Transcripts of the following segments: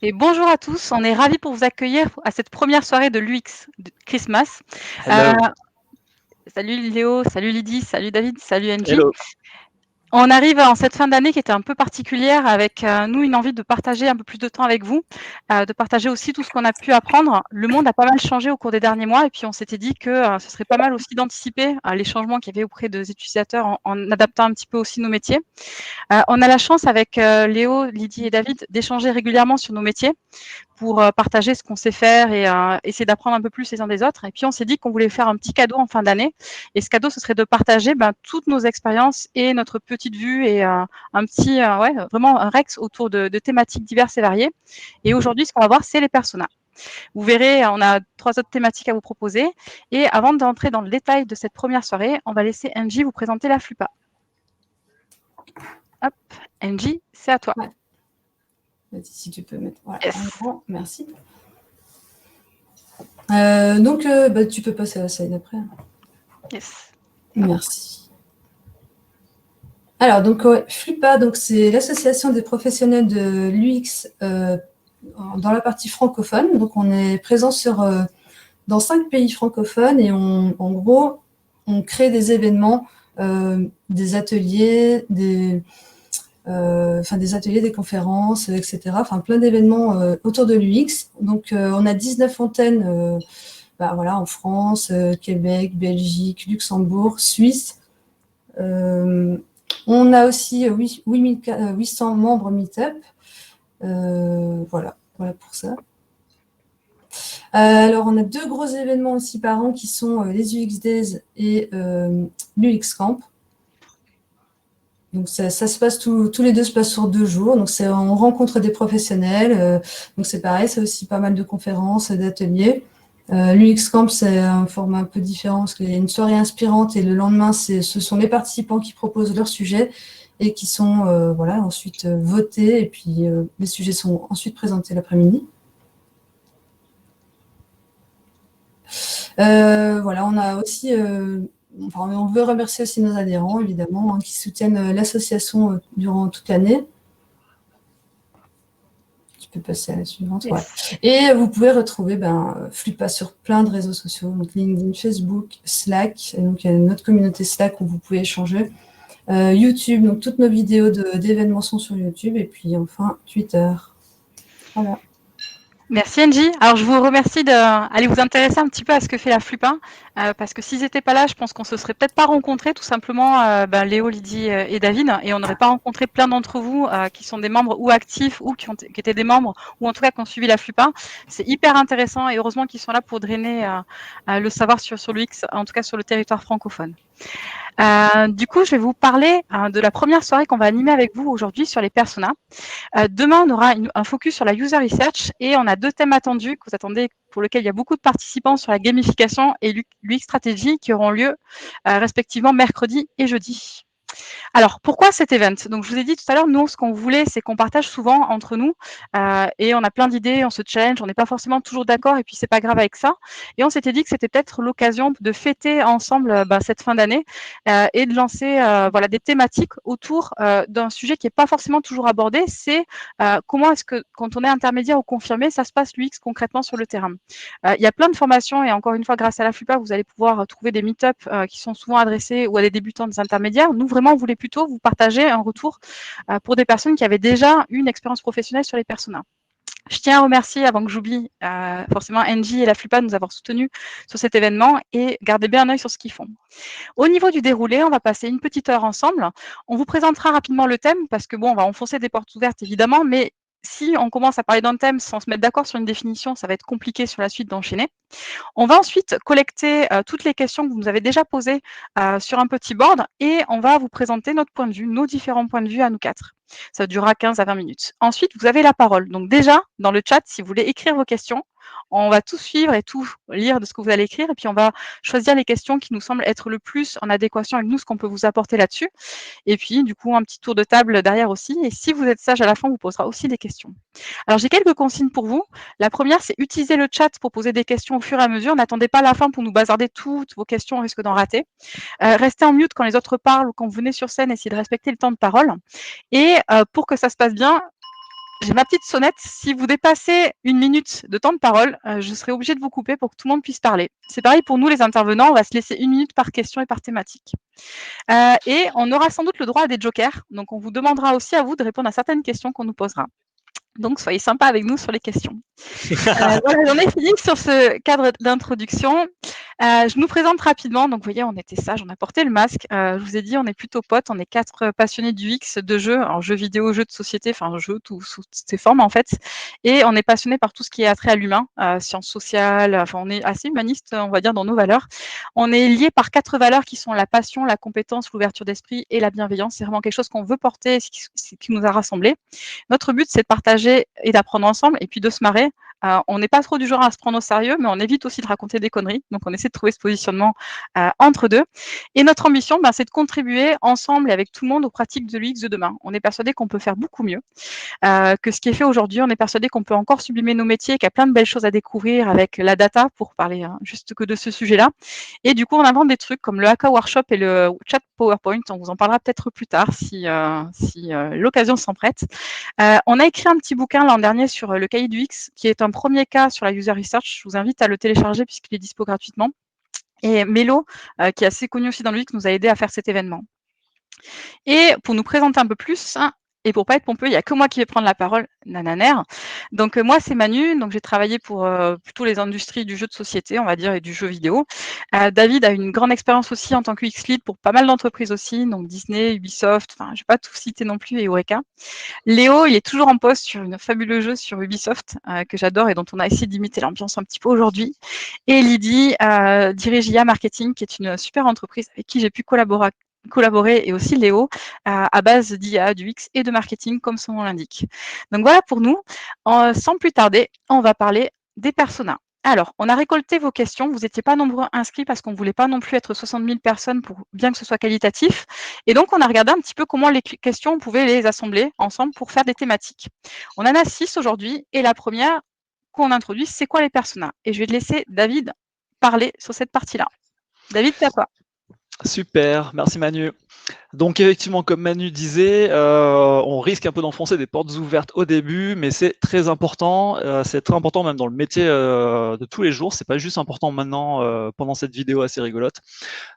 Et bonjour à tous, on est ravis pour vous accueillir à cette première soirée de l'UX Christmas. Euh, Hello. Salut Léo, salut Lydie, salut David, salut Angie. Hello. On arrive en cette fin d'année qui était un peu particulière avec nous une envie de partager un peu plus de temps avec vous, de partager aussi tout ce qu'on a pu apprendre. Le monde a pas mal changé au cours des derniers mois et puis on s'était dit que ce serait pas mal aussi d'anticiper les changements qu'il y avait auprès des utilisateurs en adaptant un petit peu aussi nos métiers. On a la chance avec Léo, Lydie et David d'échanger régulièrement sur nos métiers pour partager ce qu'on sait faire et essayer d'apprendre un peu plus les uns des autres. Et puis, on s'est dit qu'on voulait faire un petit cadeau en fin d'année. Et ce cadeau, ce serait de partager toutes nos expériences et notre petite vue et un petit, vraiment un Rex autour de thématiques diverses et variées. Et aujourd'hui, ce qu'on va voir, c'est les personas. Vous verrez, on a 3 autres thématiques à vous proposer. Et avant d'entrer dans le détail de cette première soirée, on va laisser Angie vous présenter la FLUPA. Hop, Angie, c'est à toi. Ouais. Vas-y, si tu peux mettre voilà, Yes. en grand, merci. Tu peux passer à la slide après. Yes. Merci. Alors, FLUPA, c'est l'association des professionnels de l'UX dans la partie francophone. Donc, on est présent dans 5 pays francophones et en gros, on crée des événements, des ateliers, des ateliers, des conférences, etc. Enfin, plein d'événements autour de l'UX. Donc, on a 19 antennes en France, Québec, Belgique, Luxembourg, Suisse. On a aussi 800 membres Meetup. Voilà pour ça. Alors, on a 2 gros événements aussi par an qui sont les UX Days et l'UX Camp. Donc, ça se passe tous les 2 se passent sur 2 jours. Donc, on rencontre des professionnels. Donc, c'est pareil, c'est aussi pas mal de conférences, d'ateliers. L'UX Camp, c'est un format un peu différent parce qu'il y a une soirée inspirante et le lendemain, ce sont les participants qui proposent leur sujet et qui sont ensuite votés. Et puis, les sujets sont ensuite présentés l'après-midi. On a aussi... on veut remercier aussi nos adhérents, évidemment, qui soutiennent l'association durant toute l'année. Tu peux passer à la suivante. Yes. Ouais. Et vous pouvez retrouver FLUPA sur plein de réseaux sociaux, donc LinkedIn, Facebook, Slack. Et donc, il y a notre communauté Slack où vous pouvez échanger. YouTube, donc toutes nos vidéos d'événements sont sur YouTube. Et puis, enfin, Twitter. Voilà. Merci Angie. Alors je vous remercie d'aller vous intéresser un petit peu à ce que fait la FLUPA, parce que s'ils n'étaient pas là, je pense qu'on se serait peut-être pas rencontrés, tout simplement, Léo, Lydie et David, et on n'aurait pas rencontré plein d'entre vous qui sont des membres ou actifs ou qui étaient des membres ou en tout cas qui ont suivi la FLUPA. C'est hyper intéressant et heureusement qu'ils sont là pour drainer le savoir sur l'UX, en tout cas sur le territoire francophone. Du coup, je vais vous parler de la première soirée qu'on va animer avec vous aujourd'hui sur les personas. Demain, on aura un focus sur la user research et on a 2 thèmes attendus que vous attendez, pour lesquels il y a beaucoup de participants sur la gamification et l'UX stratégie qui auront lieu respectivement mercredi et jeudi. Alors, pourquoi cet event? Donc, je vous ai dit tout à l'heure, nous, ce qu'on voulait, c'est qu'on partage souvent entre nous et on a plein d'idées, on se challenge, on n'est pas forcément toujours d'accord et puis c'est pas grave avec ça. Et on s'était dit que c'était peut-être l'occasion de fêter ensemble cette fin d'année et de lancer des thématiques autour d'un sujet qui n'est pas forcément toujours abordé. C'est comment est-ce que, quand on est intermédiaire ou confirmé, ça se passe l'UX concrètement sur le terrain. Il y a plein de formations et encore une fois, grâce à la FLUPA, vous allez pouvoir trouver des meet-up qui sont souvent adressés ou à des débutants, des intermédiaires. Nous, vraiment, on voulait plutôt vous partager un retour pour des personnes qui avaient déjà une expérience professionnelle sur les personas. Je tiens à remercier, avant que j'oublie, forcément Angie et la FLUPA de nous avoir soutenus sur cet événement et gardez bien un œil sur ce qu'ils font. Au niveau du déroulé, on va passer une petite heure ensemble. On vous présentera rapidement le thème parce que on va enfoncer des portes ouvertes évidemment, mais si on commence à parler d'un thème sans se mettre d'accord sur une définition, ça va être compliqué sur la suite d'enchaîner. On va ensuite collecter toutes les questions que vous nous avez déjà posées sur un petit board et on va vous présenter notre point de vue, nos différents points de vue à nous 4. Ça durera 15 à 20 minutes. Ensuite, vous avez la parole. Donc déjà, dans le chat, si vous voulez écrire vos questions, on va tout suivre et tout lire de ce que vous allez écrire et puis on va choisir les questions qui nous semblent être le plus en adéquation avec nous, ce qu'on peut vous apporter là-dessus. Et puis, du coup, un petit tour de table derrière aussi. Et si vous êtes sage à la fin, on vous posera aussi des questions. Alors, j'ai quelques consignes pour vous. La première, c'est utiliser le chat pour poser des questions au fur et à mesure. N'attendez pas la fin pour nous bazarder toutes vos questions, on risque d'en rater. Restez en mute quand les autres parlent ou quand vous venez sur scène, essayez de respecter le temps de parole. Et pour que ça se passe bien, j'ai ma petite sonnette. Si vous dépassez 1 minute de temps de parole, je serai obligée de vous couper pour que tout le monde puisse parler. C'est pareil pour nous les intervenants, on va se laisser 1 minute par question et par thématique. Et on aura sans doute le droit à des jokers, donc on vous demandera aussi à vous de répondre à certaines questions qu'on nous posera. Donc soyez sympa avec nous sur les questions. Voilà, j'en ai fini sur ce cadre d'introduction. Je nous présente rapidement. Donc, vous voyez, on était sage, on a porté le masque. Je vous ai dit, on est plutôt potes. On est 4 passionnés du X, de jeux, alors jeux vidéo, jeux de société, enfin jeux sous toutes ces formes en fait. Et on est passionnés par tout ce qui est attrait à l'humain, sciences sociales. Enfin, on est assez humaniste, on va dire, dans nos valeurs. On est liés par 4 valeurs qui sont la passion, la compétence, l'ouverture d'esprit et la bienveillance. C'est vraiment quelque chose qu'on veut porter, ce qui nous a rassemblés. Notre but, c'est de partager et d'apprendre ensemble et puis de se marrer. On n'est pas trop du genre à se prendre au sérieux, mais on évite aussi de raconter des conneries. Donc, on essaie de trouver ce positionnement entre deux. Et notre ambition, c'est de contribuer ensemble et avec tout le monde aux pratiques de l'UX de demain. On est persuadé qu'on peut faire beaucoup mieux que ce qui est fait aujourd'hui. On est persuadé qu'on peut encore sublimer nos métiers, qu'il y a plein de belles choses à découvrir avec la data, pour parler juste que de ce sujet-là. Et du coup, on invente des trucs comme le Haka Workshop et le chat PowerPoint. On vous en parlera peut-être plus tard si l'occasion s'en prête. On a écrit un petit bouquin l'an dernier sur le cahier du X, qui est un premier cas sur la user research. Je vous invite à le télécharger puisqu'il est dispo gratuitement. Et Mélo, qui est assez connu aussi dans le X, nous a aidé à faire cet événement. Et pour nous présenter un peu plus, et pour pas être pompeux, il n'y a que moi qui vais prendre la parole, nananaire. Donc moi, c'est Manu, donc j'ai travaillé pour plutôt les industries du jeu de société, on va dire, et du jeu vidéo. David a une grande expérience aussi en tant que UX-lead pour pas mal d'entreprises aussi, donc Disney, Ubisoft, enfin, je ne vais pas tout citer non plus, et Eureka. Léo, il est toujours en poste sur un fabuleux jeu sur Ubisoft que j'adore et dont on a essayé d'imiter l'ambiance un petit peu aujourd'hui. Et Lydie dirige IA Marketing, qui est une super entreprise avec qui j'ai pu collaborer, et aussi Léo, à base d'IA, du X et de marketing, comme son nom l'indique. Donc voilà pour nous. Sans plus tarder, on va parler des personas. Alors, on a récolté vos questions. Vous n'étiez pas nombreux inscrits parce qu'on ne voulait pas non plus être 60 000 personnes pour bien que ce soit qualitatif. Et donc, on a regardé un petit peu comment les questions, on pouvait les assembler ensemble pour faire des thématiques. On en a 6 aujourd'hui. Et la première qu'on introduit, c'est quoi les personas? Et je vais te laisser David parler sur cette partie-là. David, c'est à toi. Super, merci Manu. Donc effectivement, comme Manu disait, on risque un peu d'enfoncer des portes ouvertes au début, mais c'est très important même dans le métier de tous les jours. C'est pas juste important maintenant pendant cette vidéo assez rigolote.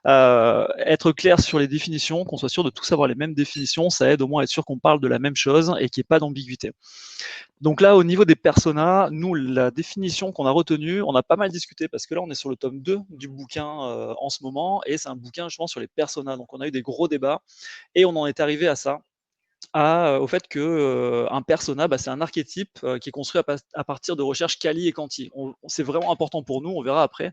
Être clair sur les définitions, qu'on soit sûr de tous avoir les mêmes définitions, ça aide au moins à être sûr qu'on parle de la même chose et qu'il n'y ait pas d'ambiguïté. Donc là, au niveau des personas, nous, la définition qu'on a retenue, on a pas mal discuté parce que là, on est sur le tome 2 du bouquin en ce moment et c'est un bouquin justement sur les personas. Donc on a eu des gros débats et on en est arrivé à ça. Au fait que un persona, c'est un archétype qui est construit à partir de recherches quali et quanti. C'est vraiment important pour nous, on verra après,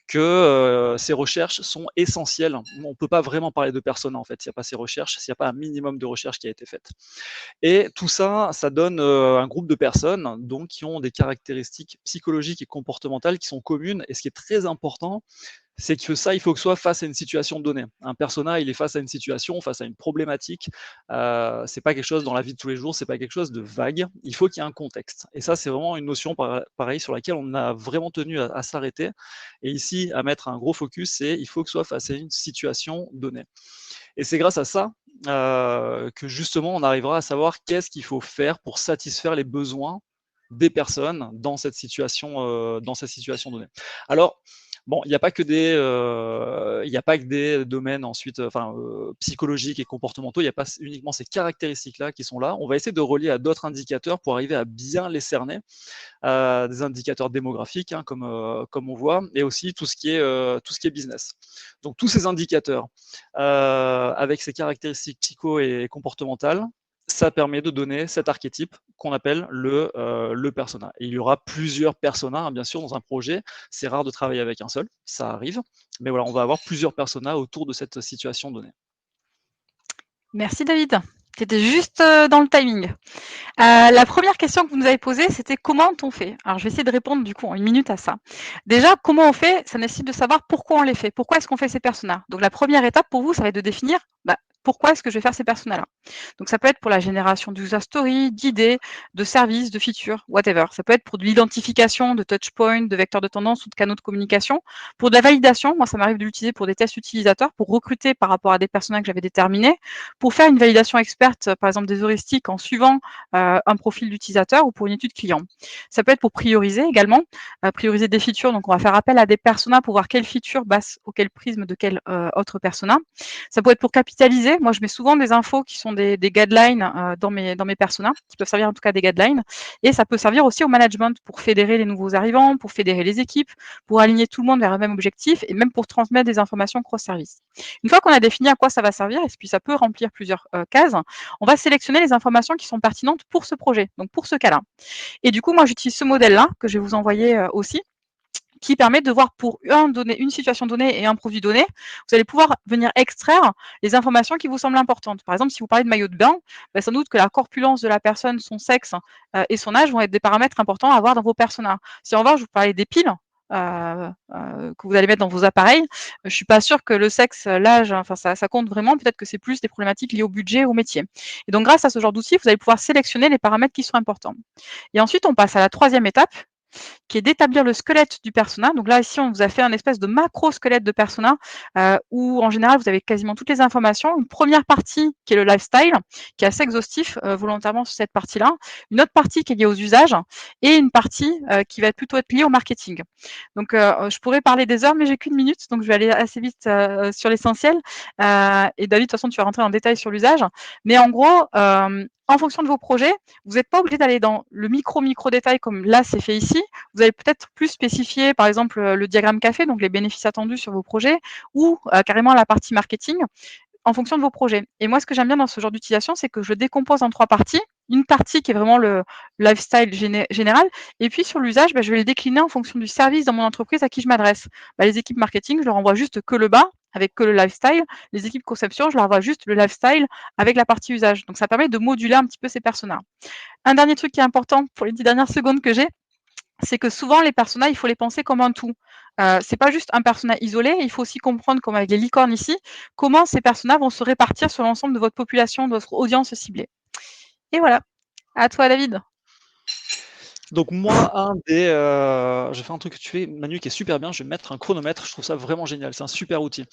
que ces recherches sont essentielles. On ne peut pas vraiment parler de persona en fait, s'il n'y a pas ces recherches, s'il n'y a pas un minimum de recherche qui a été faite. Et tout ça, ça donne un groupe de personnes donc, qui ont des caractéristiques psychologiques et comportementales qui sont communes. Et ce qui est très important, c'est que ça, il faut que ce soit face à une situation donnée. Un persona, il est face à une situation, face à une problématique. C'est pas quelque chose dans la vie de tous les jours, c'est pas quelque chose de vague. Il faut qu'il y ait un contexte. Et ça, c'est vraiment une notion, pareil, sur laquelle on a vraiment tenu à s'arrêter. Et ici, à mettre un gros focus, c'est il faut que ce soit face à une situation donnée. Et c'est grâce à ça que justement, on arrivera à savoir qu'est-ce qu'il faut faire pour satisfaire les besoins des personnes dans cette situation donnée. Alors, bon, il n'y a pas que des domaines ensuite, psychologiques et comportementaux. Il n'y a pas uniquement ces caractéristiques-là qui sont là. On va essayer de relier à d'autres indicateurs pour arriver à bien les cerner, des indicateurs démographiques, comme on voit, et aussi tout ce qui est business. Donc tous ces indicateurs avec ces caractéristiques psycho et comportementales, ça permet de donner cet archétype qu'on appelle le persona. Et il y aura plusieurs personas, bien sûr, dans un projet. C'est rare de travailler avec un seul, ça arrive. Mais voilà, on va avoir plusieurs personas autour de cette situation donnée. Merci David. Tu étais juste dans le timing. La première question que vous nous avez posée, c'était comment on fait? Alors, je vais essayer de répondre du coup en 1 minute à ça. Déjà, comment on fait? Ça nécessite de savoir pourquoi on les fait. Pourquoi est-ce qu'on fait ces personas? Donc, la première étape pour vous, ça va être de définir pourquoi est-ce que je vais faire ces personas-là. Donc ça peut être pour la génération d'user story, d'idées, de services, de features, whatever. Ça peut être pour de l'identification de touchpoints, de vecteurs de tendance ou de canaux de communication. Pour de la validation, moi ça m'arrive de l'utiliser pour des tests utilisateurs, pour recruter par rapport à des personas que j'avais déterminés, pour faire une validation experte, par exemple des heuristiques en suivant un profil d'utilisateur ou pour une étude client. Ça peut être pour prioriser également, prioriser des features. Donc on va faire appel à des personas pour voir quelle feature passe auquel prisme de quel autre persona. Ça peut être pour capitaliser. Moi, je mets souvent des infos qui sont des guidelines dans mes personas, qui peuvent servir en tout cas des guidelines. Et ça peut servir aussi au management pour fédérer les nouveaux arrivants, pour fédérer les équipes, pour aligner tout le monde vers le même objectif et même pour transmettre des informations cross-service. Une fois qu'on a défini à quoi ça va servir, et puis ça peut remplir plusieurs cases, on va sélectionner les informations qui sont pertinentes pour ce projet, donc pour ce cas-là. Et du coup, moi, j'utilise ce modèle-là que je vais vous envoyer aussi, qui permet de voir pour une situation donnée et un produit donné, vous allez pouvoir venir extraire les informations qui vous semblent importantes. Par exemple, si vous parlez de maillot de bain, sans doute que la corpulence de la personne, son sexe et son âge vont être des paramètres importants à avoir dans vos personas. Si en revanche, vous parlez des piles, que vous allez mettre dans vos appareils, je suis pas sûre que le sexe, l'âge, enfin ça compte vraiment. Peut-être que c'est plus des problématiques liées au budget, au métier. Et donc grâce à ce genre d'outils, vous allez pouvoir sélectionner les paramètres qui sont importants. Et ensuite, on passe à la troisième étape, qui est d'établir le squelette du persona. Donc là, ici, on vous a fait un espèce de macro-squelette de persona où, en général, vous avez quasiment toutes les informations. Une première partie qui est le lifestyle, qui est assez exhaustif volontairement sur cette partie-là. Une autre partie qui est liée aux usages et une partie qui va plutôt être liée au marketing. Donc, je pourrais parler des heures, mais j'ai qu'une minute, donc je vais aller assez vite sur l'essentiel. Et David, de toute façon, tu vas rentrer en détail sur l'usage. Mais en gros, en fonction de vos projets, vous n'êtes pas obligé d'aller dans le micro détail comme là c'est fait ici. Vous allez peut-être plus spécifier, par exemple, le diagramme café, donc les bénéfices attendus sur vos projets, ou carrément la partie marketing en fonction de vos projets. Et moi, ce que j'aime bien dans ce genre d'utilisation, c'est que je décompose en 3 parties. Une partie qui est vraiment le lifestyle général, et puis sur l'usage, je vais le décliner en fonction du service dans mon entreprise à qui je m'adresse. Les équipes marketing, je leur envoie juste que le bas, avec que le lifestyle. Les équipes conception, je leur envoie juste le lifestyle avec la partie usage. Donc ça permet de moduler un petit peu ces personas. Un dernier truc qui est important pour les 10 dernières secondes que j'ai, c'est que souvent les personas, il faut les penser comme un tout. C'est pas juste un persona isolé, il faut aussi comprendre, comme avec les licornes ici, comment ces personas vont se répartir sur l'ensemble de votre population, de votre audience ciblée. Et voilà. À toi, David. Donc moi, je fais un truc que tu fais, Manu, qui est super bien. Je vais mettre un chronomètre. Je trouve ça vraiment génial. C'est un super outil.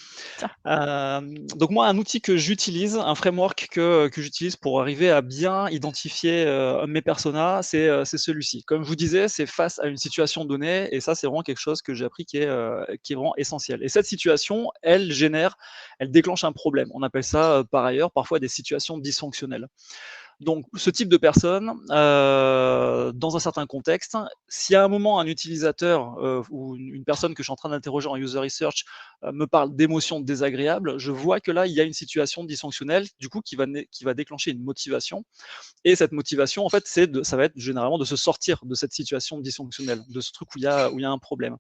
Donc moi, un outil que j'utilise, un framework que j'utilise pour arriver à bien identifier mes personas, c'est celui-ci. Comme je vous disais, c'est face à une situation donnée, et ça, c'est vraiment quelque chose que j'ai appris qui est vraiment essentiel. Et cette situation, elle déclenche un problème. On appelle ça par ailleurs parfois des situations dysfonctionnelles. Donc, ce type de personne, dans un certain contexte, si à un moment un utilisateur ou une personne que je suis en train d'interroger en user research me parle d'émotions désagréables, je vois que là, il y a une situation dysfonctionnelle, du coup, qui va déclencher une motivation. Et cette motivation, en fait, ça va être généralement de se sortir de cette situation dysfonctionnelle, de ce truc où il y a un problème.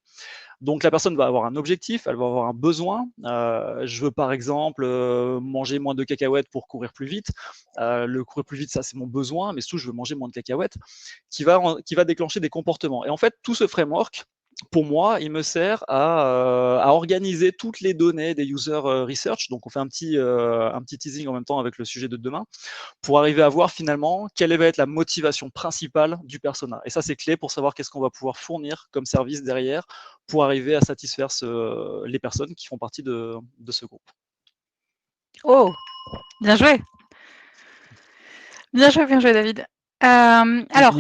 Donc la personne va avoir un objectif, elle va avoir un besoin. Je veux par exemple manger moins de cacahuètes pour courir plus vite. Le courir plus vite, ça c'est mon besoin, mais surtout je veux manger moins de cacahuètes, qui va déclencher des comportements. Et en fait, tout ce framework, pour moi, il me sert à organiser toutes les données des user research. Donc on fait un petit teasing en même temps avec le sujet de demain, pour arriver à voir finalement quelle va être la motivation principale du persona. Et ça, c'est clé pour savoir qu'est-ce qu'on va pouvoir fournir comme service derrière pour arriver à satisfaire les personnes qui font partie de ce groupe. Oh, bien joué. Bien joué, David. Alors,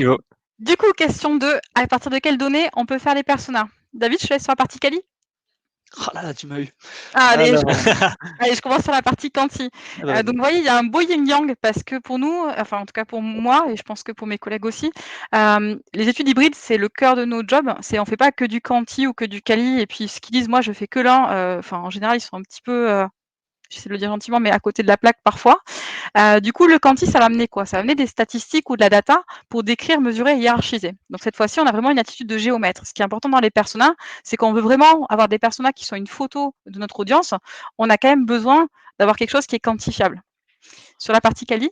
du coup, question 2, à partir de quelles données on peut faire les personas? David, je te laisse sur la partie quali. Oh là là, tu m'as eu. Allez, je commence sur la partie quanti. Donc, vous voyez, il y a un beau yin-yang parce que pour nous, enfin, en tout cas pour moi, et je pense que pour mes collègues aussi, les études hybrides, c'est le cœur de nos jobs. On ne fait pas que du quanti ou que du quali. Et puis, ce qu'ils disent, moi, je fais que l'un. Enfin, en général, ils sont un petit peu, j'essaie de le dire gentiment, mais à côté de la plaque parfois. Du coup, le quanti, ça va amener quoi? Ça va amener des statistiques ou de la data pour décrire, mesurer et hiérarchiser. Donc cette fois-ci, on a vraiment une attitude de géomètre. Ce qui est important dans les personas, c'est qu'on veut vraiment avoir des personas qui sont une photo de notre audience. On a quand même besoin d'avoir quelque chose qui est quantifiable. Sur la partie quali?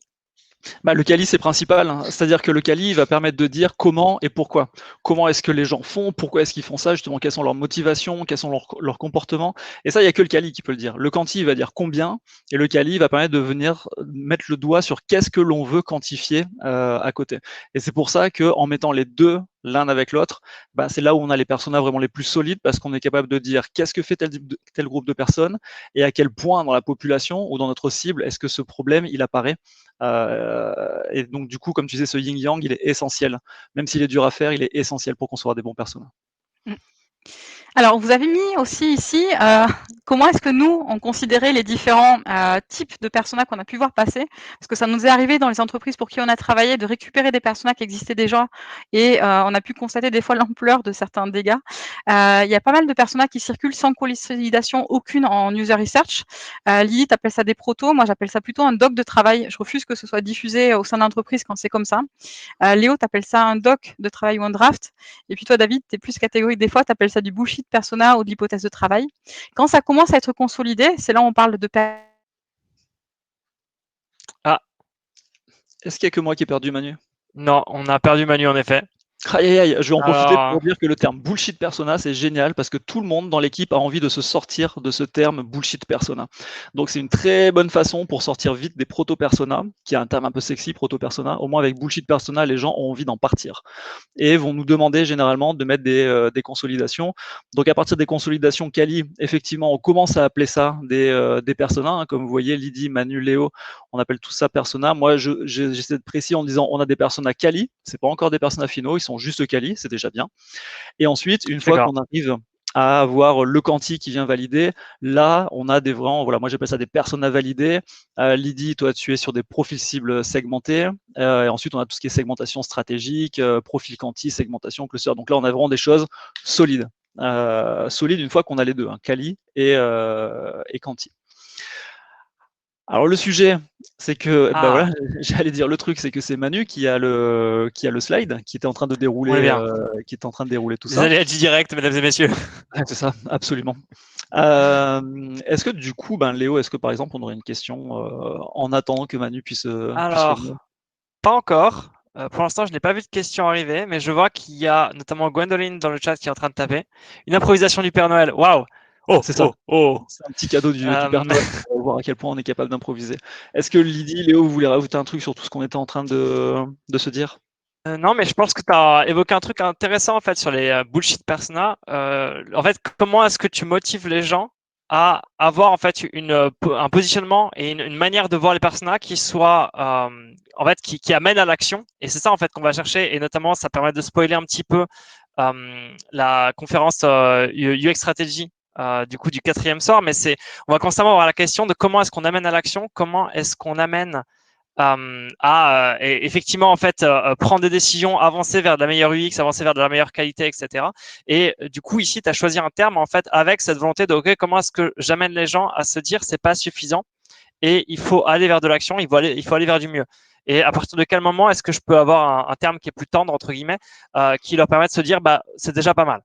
Le quali, c'est principal, hein. C'est-à-dire que le quali va permettre de dire comment et pourquoi. Comment est-ce que les gens font, pourquoi est-ce qu'ils font ça, justement, quelles sont leurs motivations, quels sont leurs comportements. Et ça, il n'y a que le quali qui peut le dire. Le quanti, il va dire combien, et le quali va permettre de venir mettre le doigt sur qu'est-ce que l'on veut quantifier à côté. Et c'est pour ça qu'en mettant les deux l'un avec l'autre, c'est là où on a les personas vraiment les plus solides, parce qu'on est capable de dire qu'est-ce que fait tel groupe de personnes, et à quel point dans la population ou dans notre cible est-ce que ce problème il apparaît. Et donc du coup, comme tu disais, ce yin-yang, il est essentiel. Même s'il est dur à faire, il est essentiel pour concevoir des bons personnages. Alors, vous avez mis aussi ici, comment est-ce que nous, on considérait les différents types de personas qu'on a pu voir passer. Parce que ça nous est arrivé dans les entreprises pour qui on a travaillé de récupérer des personas qui existaient déjà et on a pu constater des fois l'ampleur de certains dégâts. Il y a pas mal de personas qui circulent sans consolidation aucune en user research. Lilith appelle ça des protos, moi j'appelle ça plutôt un doc de travail. Je refuse que ce soit diffusé au sein d'entreprise quand c'est comme ça. Léo, tu appelles ça un doc de travail ou un draft. Et puis toi, David, tu es plus catégorique des fois, tu appelles ça du bullshit persona ou de l'hypothèse de travail. Quand ça commence à être consolidé, c'est là où on parle de Est-ce qu'il n'y a que moi qui ai perdu Manu? Non, on a perdu Manu en effet. Aïe, aïe, aïe, je vais en profiter pour dire que le terme bullshit persona, c'est génial parce que tout le monde dans l'équipe a envie de se sortir de ce terme bullshit persona. Donc c'est une très bonne façon pour sortir vite des proto-persona, qui est un terme un peu sexy, proto-persona. Au moins avec bullshit persona, les gens ont envie d'en partir et vont nous demander généralement de mettre des consolidations. Donc à partir des consolidations quali, effectivement, on commence à appeler ça des personas, hein, comme vous voyez, Lydie, Manu, Léo, on appelle tout ça persona. Moi, j'essaie de préciser en disant on a des personas quali, c'est pas encore des personas finaux, ils sont juste quali, c'est déjà bien. Et ensuite, une fois qu'on arrive à avoir le quanti qui vient valider, là, on a des vraiment, voilà, moi j'appelle ça des personas validés. Lydie, toi, tu es sur des profils cibles segmentés. Et ensuite, on a tout ce qui est segmentation stratégique, profil quanti, segmentation, cluster. Donc là, on a vraiment des choses solides. Solides une fois qu'on a les deux, hein, quali et quanti. Alors le sujet, c'est que, voilà, j'allais dire le truc, c'est que c'est Manu qui a le slide, qui était en train de dérouler, tout ça. Les aléas du direct, mesdames et messieurs. C'est ça, absolument. Est-ce que du coup, Léo, est-ce que par exemple, on aurait une question en attendant que Manu puisse revenir? Pas encore. Pour l'instant, je n'ai pas vu de questions arriver, mais je vois qu'il y a notamment Gwendoline dans le chat qui est en train de taper. Une improvisation du Père Noël. Waouh! C'est ça. C'est un petit cadeau du Père Noël pour voir à quel point on est capable d'improviser. Est-ce que Lydie, Léo, vous voulez rajouter un truc sur tout ce qu'on était en train de se dire? Non, mais je pense que tu as évoqué un truc intéressant en fait sur les bullshit persona. En fait, comment est-ce que tu motives les gens à avoir en fait un positionnement et une manière de voir les personas qui soit en fait qui amène à l'action. Et c'est ça en fait qu'on va chercher. Et notamment, ça permet de spoiler un petit peu la conférence UX Strategy du coup du 4e soir. Mais on va constamment avoir la question de comment est-ce qu'on amène à l'action, comment est-ce qu'on amène effectivement en fait prendre des décisions, avancer vers de la meilleure UX, avancer vers de la meilleure qualité, etc. Et du coup ici tu as choisi un terme en fait avec cette volonté de ok, comment est-ce que j'amène les gens à se dire c'est pas suffisant et il faut aller vers de l'action, il faut aller vers du mieux. Et à partir de quel moment est-ce que je peux avoir un terme qui est plus tendre entre guillemets qui leur permet de se dire c'est déjà pas mal.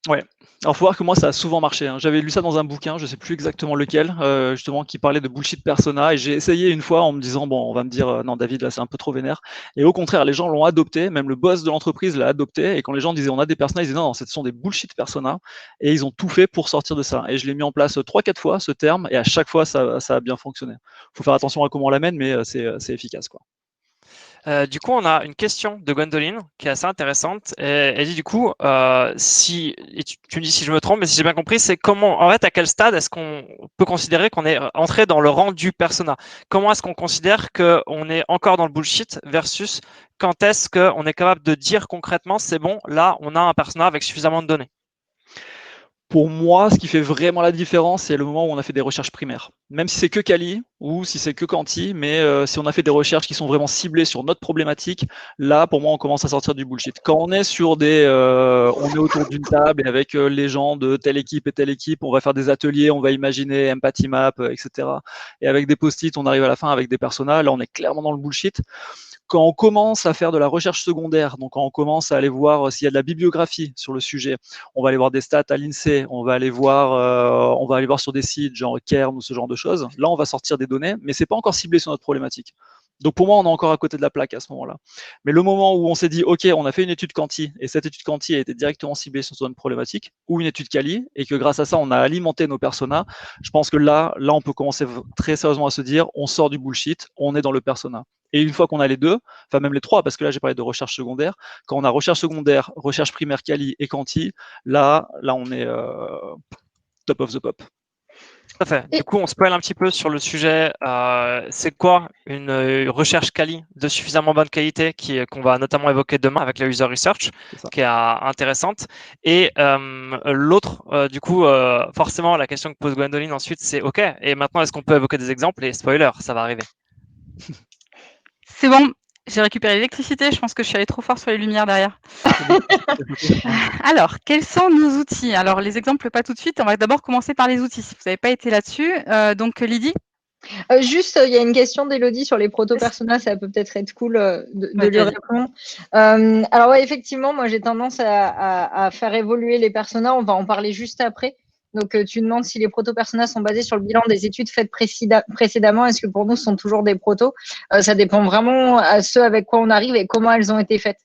Ouais. Alors, faut voir que moi, ça a souvent marché, hein. J'avais lu ça dans un bouquin, je sais plus exactement lequel, justement, qui parlait de bullshit persona. Et j'ai essayé une fois en me disant, bon, on va me dire, non, David, là, c'est un peu trop vénère. Et au contraire, les gens l'ont adopté, même le boss de l'entreprise l'a adopté. Et quand les gens disaient, on a des personas, ils disaient, non, ce sont des bullshit persona. Et ils ont tout fait pour sortir de ça. Et je l'ai mis en place 3-4 fois, ce terme. Et à chaque fois, ça a bien fonctionné. Faut faire attention à comment on l'amène, mais c'est efficace, quoi. Du coup, on a une question de Gwendoline qui est assez intéressante. Elle dit du coup, tu me dis si je me trompe, mais si j'ai bien compris, c'est comment, en fait, à quel stade est-ce qu'on peut considérer qu'on est entré dans le rang du persona? Comment est-ce qu'on considère qu'on est encore dans le bullshit versus quand est-ce qu'on est capable de dire concrètement, c'est bon, là, on a un persona avec suffisamment de données? Pour moi, ce qui fait vraiment la différence, c'est le moment où on a fait des recherches primaires. Même si c'est que quali ou si c'est que quanti, mais si on a fait des recherches qui sont vraiment ciblées sur notre problématique, là, pour moi, on commence à sortir du bullshit. Quand on est sur on est autour d'une table et avec les gens de telle équipe et telle équipe, on va faire des ateliers, on va imaginer empathy map, etc. Et avec des post-it, on arrive à la fin avec des personas. Là, on est clairement dans le bullshit. Quand on commence à faire de la recherche secondaire, donc quand on commence à aller voir s'il y a de la bibliographie sur le sujet, on va aller voir des stats à l'INSEE, on va aller voir sur des sites genre Kern ou ce genre de choses. Là, on va sortir des données, mais c'est pas encore ciblé sur notre problématique. Donc pour moi, on est encore à côté de la plaque à ce moment-là. Mais le moment où on s'est dit, OK, on a fait une étude quanti, et cette étude quanti a été directement ciblée sur une problématique, ou une étude quali, et que grâce à ça, on a alimenté nos personas, je pense que là, on peut commencer très sérieusement à se dire, on sort du bullshit, on est dans le persona. Et une fois qu'on a les deux, enfin même les trois, parce que là j'ai parlé de recherche secondaire, quand on a recherche secondaire, recherche primaire quali et quanti, là on est top of the pop. Tout à fait. Du coup, on spoil un petit peu sur le sujet. C'est quoi une recherche quali de suffisamment bonne qualité qu'on va notamment évoquer demain avec la user research, qui est intéressante. Et l'autre, du coup, forcément, la question que pose Gwendoline ensuite, c'est OK. Et maintenant, est-ce qu'on peut évoquer des exemples? Et spoiler, ça va arriver. C'est bon, j'ai récupéré l'électricité. Je pense que je suis allée trop fort sur les lumières derrière. Alors, quels sont nos outils? Alors, les exemples, pas tout de suite. On va d'abord commencer par les outils, si vous n'avez pas été là-dessus. Donc, Lydie? Juste, il y a une question d'Élodie sur les proto-personas, ça peut peut-être être cool de lui répondre. Alors ouais, effectivement, moi j'ai tendance à faire évoluer les personas, on va en parler juste après. Donc tu demandes si les proto-personas sont basés sur le bilan des études faites précédemment, est-ce que pour nous ce sont toujours des protos? Ça dépend vraiment à ceux avec quoi on arrive et comment elles ont été faites.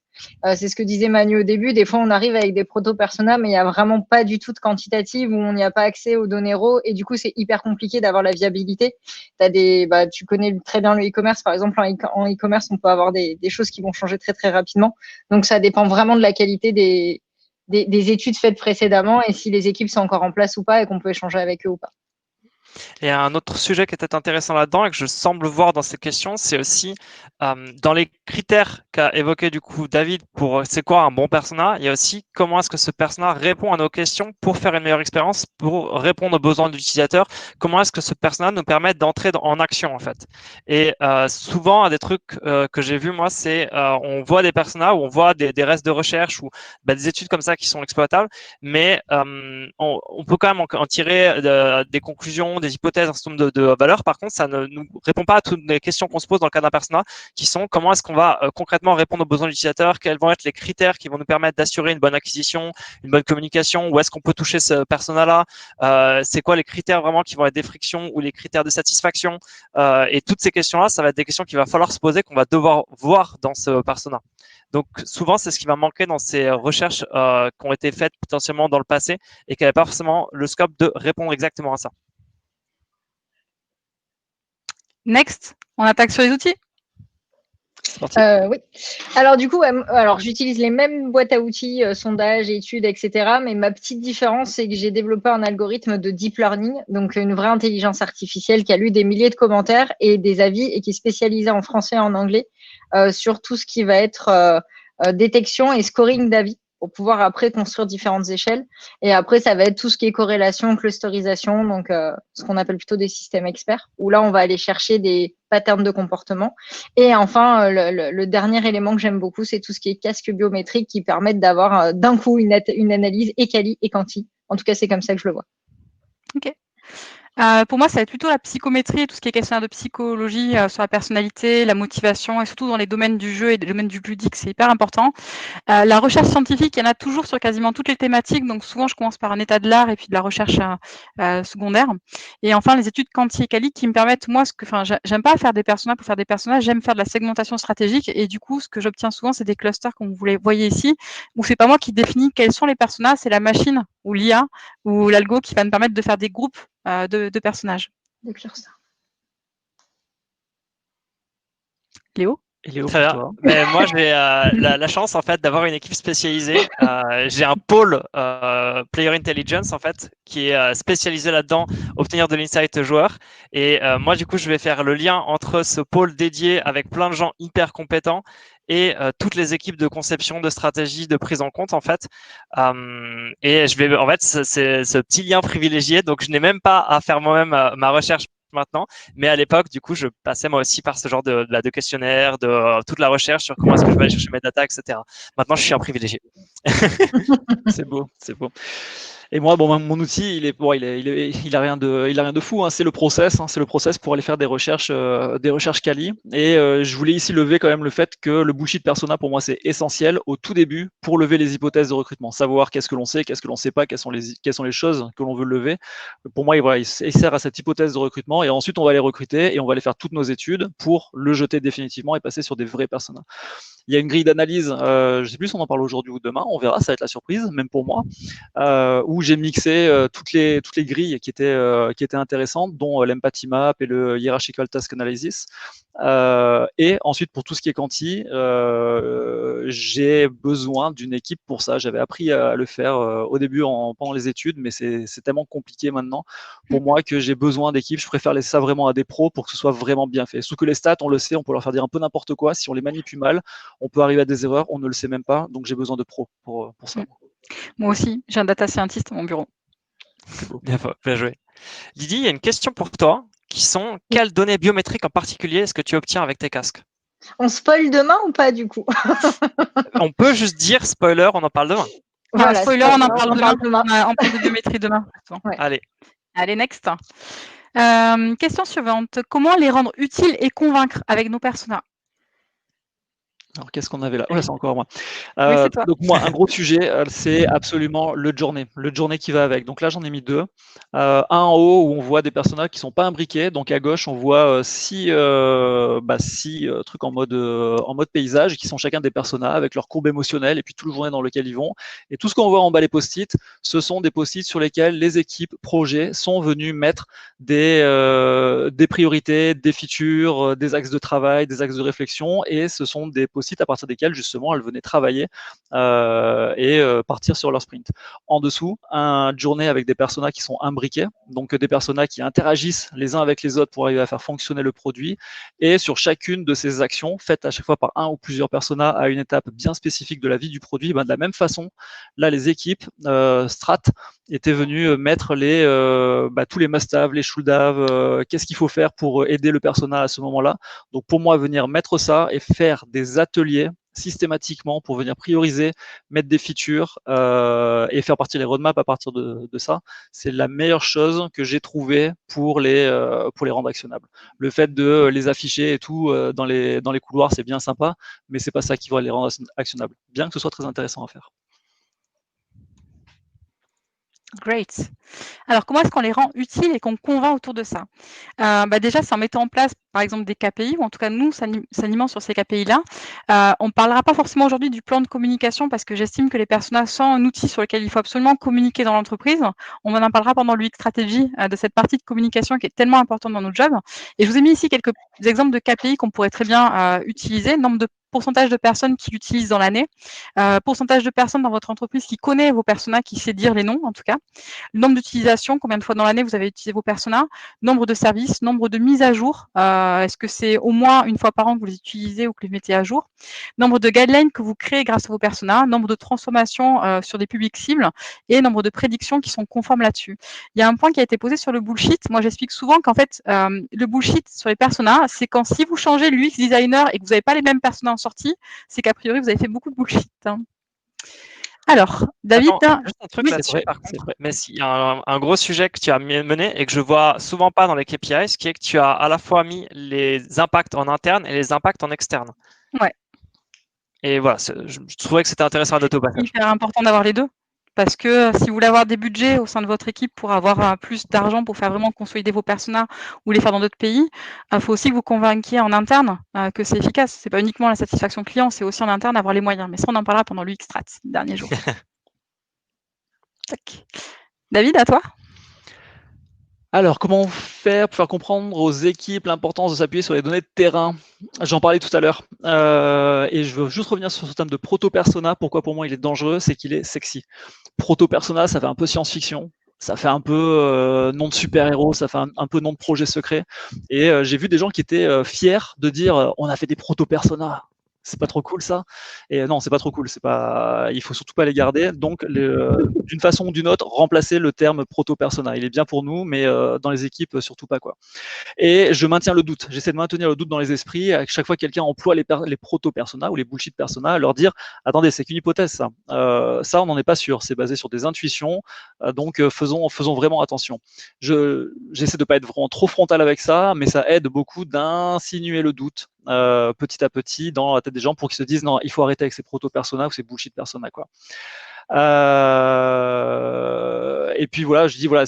C'est ce que disait Manu au début, des fois on arrive avec des proto-personas, mais il n'y a vraiment pas du tout de quantitative, où on n'y a pas accès aux données raw, et du coup c'est hyper compliqué d'avoir la viabilité. Tu connais très bien le e-commerce, par exemple en e-commerce on peut avoir des choses qui vont changer très très rapidement, donc ça dépend vraiment de la qualité des études faites précédemment, et si les équipes sont encore en place ou pas, et qu'on peut échanger avec eux ou pas. Et un autre sujet qui était intéressant là-dedans et que je semble voir dans ces questions, c'est aussi dans les critères qu'a évoqué du coup David pour c'est quoi un bon persona, il y a aussi comment est-ce que ce persona répond à nos questions pour faire une meilleure expérience, pour répondre aux besoins de l'utilisateur, comment est-ce que ce persona nous permet d'entrer en action en fait. Et souvent, un des trucs que j'ai vu moi, c'est on voit des personas ou on voit des restes de recherche ou des études comme ça qui sont exploitables, mais on peut quand même en tirer des conclusions, des hypothèses, un certain nombre de valeurs. Par contre, ça ne nous répond pas à toutes les questions qu'on se pose dans le cas d'un persona, qui sont comment est-ce qu'on va concrètement répondre aux besoins de l'utilisateur, quels vont être les critères qui vont nous permettre d'assurer une bonne acquisition, une bonne communication, où est-ce qu'on peut toucher ce persona-là, c'est quoi les critères vraiment qui vont être des frictions ou les critères de satisfaction, et toutes ces questions-là, ça va être des questions qu'il va falloir se poser, qu'on va devoir voir dans ce persona. Donc souvent, c'est ce qui va manquer dans ces recherches qui ont été faites potentiellement dans le passé et qui n'avaient pas forcément le scope de répondre exactement à ça. Next, on attaque sur les outils? Oui. Alors du coup, j'utilise les mêmes boîtes à outils, sondages, études, etc. Mais ma petite différence, c'est que j'ai développé un algorithme de deep learning, donc une vraie intelligence artificielle qui a lu des milliers de commentaires et des avis et qui est spécialisée en français et en anglais sur tout ce qui va être détection et scoring d'avis, pour pouvoir après construire différentes échelles. Et après, ça va être tout ce qui est corrélation, clusterisation, donc ce qu'on appelle plutôt des systèmes experts, où là, on va aller chercher des patterns de comportement. Et enfin, le dernier élément que j'aime beaucoup, c'est tout ce qui est casque biométrique qui permettent d'avoir d'un coup une analyse et quali et quanti. En tout cas, c'est comme ça que je le vois. Ok. Pour moi, ça va être plutôt la psychométrie, tout ce qui est questionnaire de psychologie sur la personnalité, la motivation et surtout dans les domaines du jeu et des domaines du ludique, c'est hyper important. La recherche scientifique, il y en a toujours sur quasiment toutes les thématiques, donc souvent je commence par un état de l'art et puis de la recherche secondaire. Et enfin, les études quanti et quali qui me permettent, moi, j'aime pas faire des personnages pour faire des personnages, j'aime faire de la segmentation stratégique et du coup, ce que j'obtiens souvent, c'est des clusters comme vous les voyez ici, où c'est pas moi qui définis quels sont les personnages, c'est la machine ou l'IA ou l'algo qui va me permettre de faire des groupes de personnages. De clusters. Léo? Très bien. Mais moi, j'ai la chance en fait d'avoir une équipe spécialisée. J'ai un pôle Player Intelligence en fait qui est spécialisé là-dedans, obtenir de l'insight joueur. Et moi, du coup, je vais faire le lien entre ce pôle dédié avec plein de gens hyper compétents et toutes les équipes de conception, de stratégie, de prise en compte en fait. Et je vais en fait c'est ce petit lien privilégié. Donc, je n'ai même pas à faire moi-même ma recherche maintenant, mais à l'époque, du coup, je passais moi aussi par ce genre de questionnaire, de toute la recherche sur comment est-ce que je vais aller chercher mes data, etc. Maintenant, je suis un privilégié. C'est beau, c'est beau. Et moi, bon, mon outil, il a rien de fou, hein. C'est le process, c'est le process pour aller faire des recherches quali. Et je voulais ici lever quand même le fait que le bullshit persona, pour moi, c'est essentiel au tout début pour lever les hypothèses de recrutement. Savoir qu'est-ce que l'on sait, qu'est-ce que l'on sait pas, quelles sont les choses que l'on veut lever. Pour moi, il sert à cette hypothèse de recrutement. Et ensuite, on va les recruter et on va aller faire toutes nos études pour le jeter définitivement et passer sur des vrais personas. Il y a une grille d'analyse, je ne sais plus si on en parle aujourd'hui ou demain, on verra, ça va être la surprise, même pour moi, où j'ai mixé toutes les grilles qui étaient intéressantes, dont l'empathy map et le hierarchical task analysis. Et ensuite, pour tout ce qui est quanti, j'ai besoin d'une équipe pour ça. J'avais appris à le faire au début pendant les études, mais c'est tellement compliqué maintenant pour moi que j'ai besoin d'équipes. Je préfère laisser ça vraiment à des pros pour que ce soit vraiment bien fait. Sauf que les stats, on le sait, on peut leur faire dire un peu n'importe quoi. Si on les manipule mal, on peut arriver à des erreurs, on ne le sait même pas. Donc j'ai besoin de pros pour ça. Moi aussi, j'ai un data scientist à mon bureau. Bien joué. Didi, il y a une question pour toi qui sont quelles données biométriques en particulier est-ce que tu obtiens avec tes casques? On spoil demain ou pas du coup? On peut juste dire spoiler, on en parle demain. Voilà, spoiler, on en parle demain. On parle de biométrie demain. Ouais. Allez, next. Question suivante. Comment les rendre utiles et convaincre avec nos personas? Alors, qu'est-ce qu'on avait là? Oh là, c'est encore moi. Oui, c'est toi. Donc, moi, un gros sujet, c'est absolument le journey qui va avec. Donc là, j'en ai mis deux. Un en haut où on voit des personnages qui ne sont pas imbriqués. Donc à gauche, on voit six trucs en mode paysage qui sont chacun des personnages avec leur courbe émotionnelle et puis tout le journée dans lequel ils vont. Et tout ce qu'on voit en bas les post-it, ce sont des post-it sur lesquels les équipes projets sont venues mettre des priorités, des features, des axes de travail, des axes de réflexion. Et ce sont des post-it à partir desquels justement elles venaient travailler et partir sur leur sprint. En dessous, un journée avec des personas qui sont imbriqués, donc des personas qui interagissent les uns avec les autres pour arriver à faire fonctionner le produit. Et sur chacune de ces actions, faites à chaque fois par un ou plusieurs personas à une étape bien spécifique de la vie du produit, de la même façon, là les équipes strat étaient venues mettre tous les must-have, les should-have, qu'est-ce qu'il faut faire pour aider le persona à ce moment-là. Donc pour moi, venir mettre ça et faire des ateliers systématiquement pour venir prioriser, mettre des features et faire partir les roadmaps à partir de ça, c'est la meilleure chose que j'ai trouvée pour les rendre actionnables. Le fait de les afficher et tout dans les couloirs, c'est bien sympa, mais c'est pas ça qui va les rendre actionnables, bien que ce soit très intéressant à faire. Great. Alors, comment est-ce qu'on les rend utiles et qu'on convainc autour de ça? Déjà, c'est en mettant en place, par exemple, des KPI, ou en tout cas, nous, s'alimentent sur ces KPI-là. On ne parlera pas forcément aujourd'hui du plan de communication parce que j'estime que les personas sont un outil sur lequel il faut absolument communiquer dans l'entreprise. On en parlera pendant l'UX stratégie de cette partie de communication qui est tellement importante dans notre job. Et je vous ai mis ici quelques exemples de KPI qu'on pourrait très bien utiliser. Nombre de pourcentage de personnes qui l'utilisent dans l'année, pourcentage de personnes dans votre entreprise qui connaît vos personas, qui sait dire les noms en tout cas, le nombre d'utilisations, combien de fois dans l'année vous avez utilisé vos personas, nombre de services, nombre de mises à jour, est-ce que c'est au moins une fois par an que vous les utilisez ou que vous les mettez à jour, nombre de guidelines que vous créez grâce à vos personas, nombre de transformations sur des publics cibles et nombre de prédictions qui sont conformes là-dessus. Il y a un point qui a été posé sur le bullshit. Moi, j'explique souvent qu'en fait, le bullshit sur les personas, c'est quand si vous changez l'UX designer et que vous n'avez pas les mêmes personas en sortie, c'est qu'a priori, vous avez fait beaucoup de bullshit. Alors, David... Juste un truc là-dessus, par contre, mais il y a un gros sujet que tu as mené et que je vois souvent pas dans les KPIs, ce qui est que tu as à la fois mis les impacts en interne et les impacts en externe. Ouais. Et voilà, je trouvais que c'était intéressant à noter au passage. C'est hyper important d'avoir les deux. Parce que si vous voulez avoir des budgets au sein de votre équipe pour avoir plus d'argent pour faire vraiment consolider vos personas ou les faire dans d'autres pays, il faut aussi que vous convainquiez en interne que c'est efficace. C'est pas uniquement la satisfaction client, c'est aussi en interne avoir les moyens. Mais ça, on en parlera pendant l'UX Strat, dernier jour. David, à toi. Alors, comment faire pour faire comprendre aux équipes l'importance de s'appuyer sur les données de terrain? J'en parlais tout à l'heure. Et je veux juste revenir sur ce terme de proto-persona. Pourquoi pour moi il est dangereux? C'est qu'il est sexy. Proto-persona, ça fait un peu science-fiction. Ça fait un peu nom de super-héros, ça fait un peu nom de projet secret. Et j'ai vu des gens qui étaient fiers de dire on a fait des proto-personas. c'est pas trop cool ça. Et non, c'est pas trop cool. C'est pas, il faut surtout pas les garder. Donc, d'une façon ou d'une autre, remplacer le terme proto-persona. Il est bien pour nous, mais dans les équipes, surtout pas quoi. Et je maintiens le doute. J'essaie de maintenir le doute dans les esprits. À chaque fois que quelqu'un emploie les proto-personas ou les bullshit personas, leur dire attendez, c'est qu'une hypothèse ça. Ça, on n'en est pas sûr. C'est basé sur des intuitions. Donc, faisons vraiment attention. J'essaie de pas être vraiment trop frontal avec ça, mais ça aide beaucoup d'insinuer le doute petit à petit dans la tête des gens pour qu'ils se disent non, il faut arrêter avec ces proto-personas ou ces bullshit personas quoi. Et puis voilà, je dis voilà,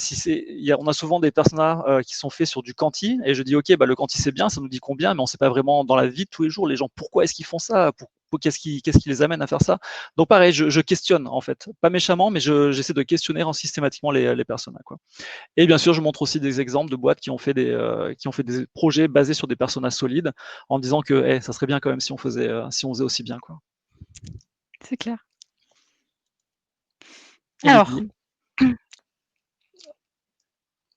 on a souvent des personnages qui sont faits sur du quanti, et je dis ok, bah le quanti c'est bien, ça nous dit combien, mais on sait pas vraiment dans la vie de tous les jours les gens pourquoi est-ce qu'ils font ça, qu'est-ce qui les amène à faire ça. Donc pareil, je questionne en fait, pas méchamment, mais j'essaie de questionner systématiquement les personnages quoi. Et bien sûr, je montre aussi des exemples de boîtes qui ont fait des projets basés sur des personnages solides, en disant que ça serait bien quand même si on faisait aussi bien quoi. C'est clair. Et Alors, Lydie.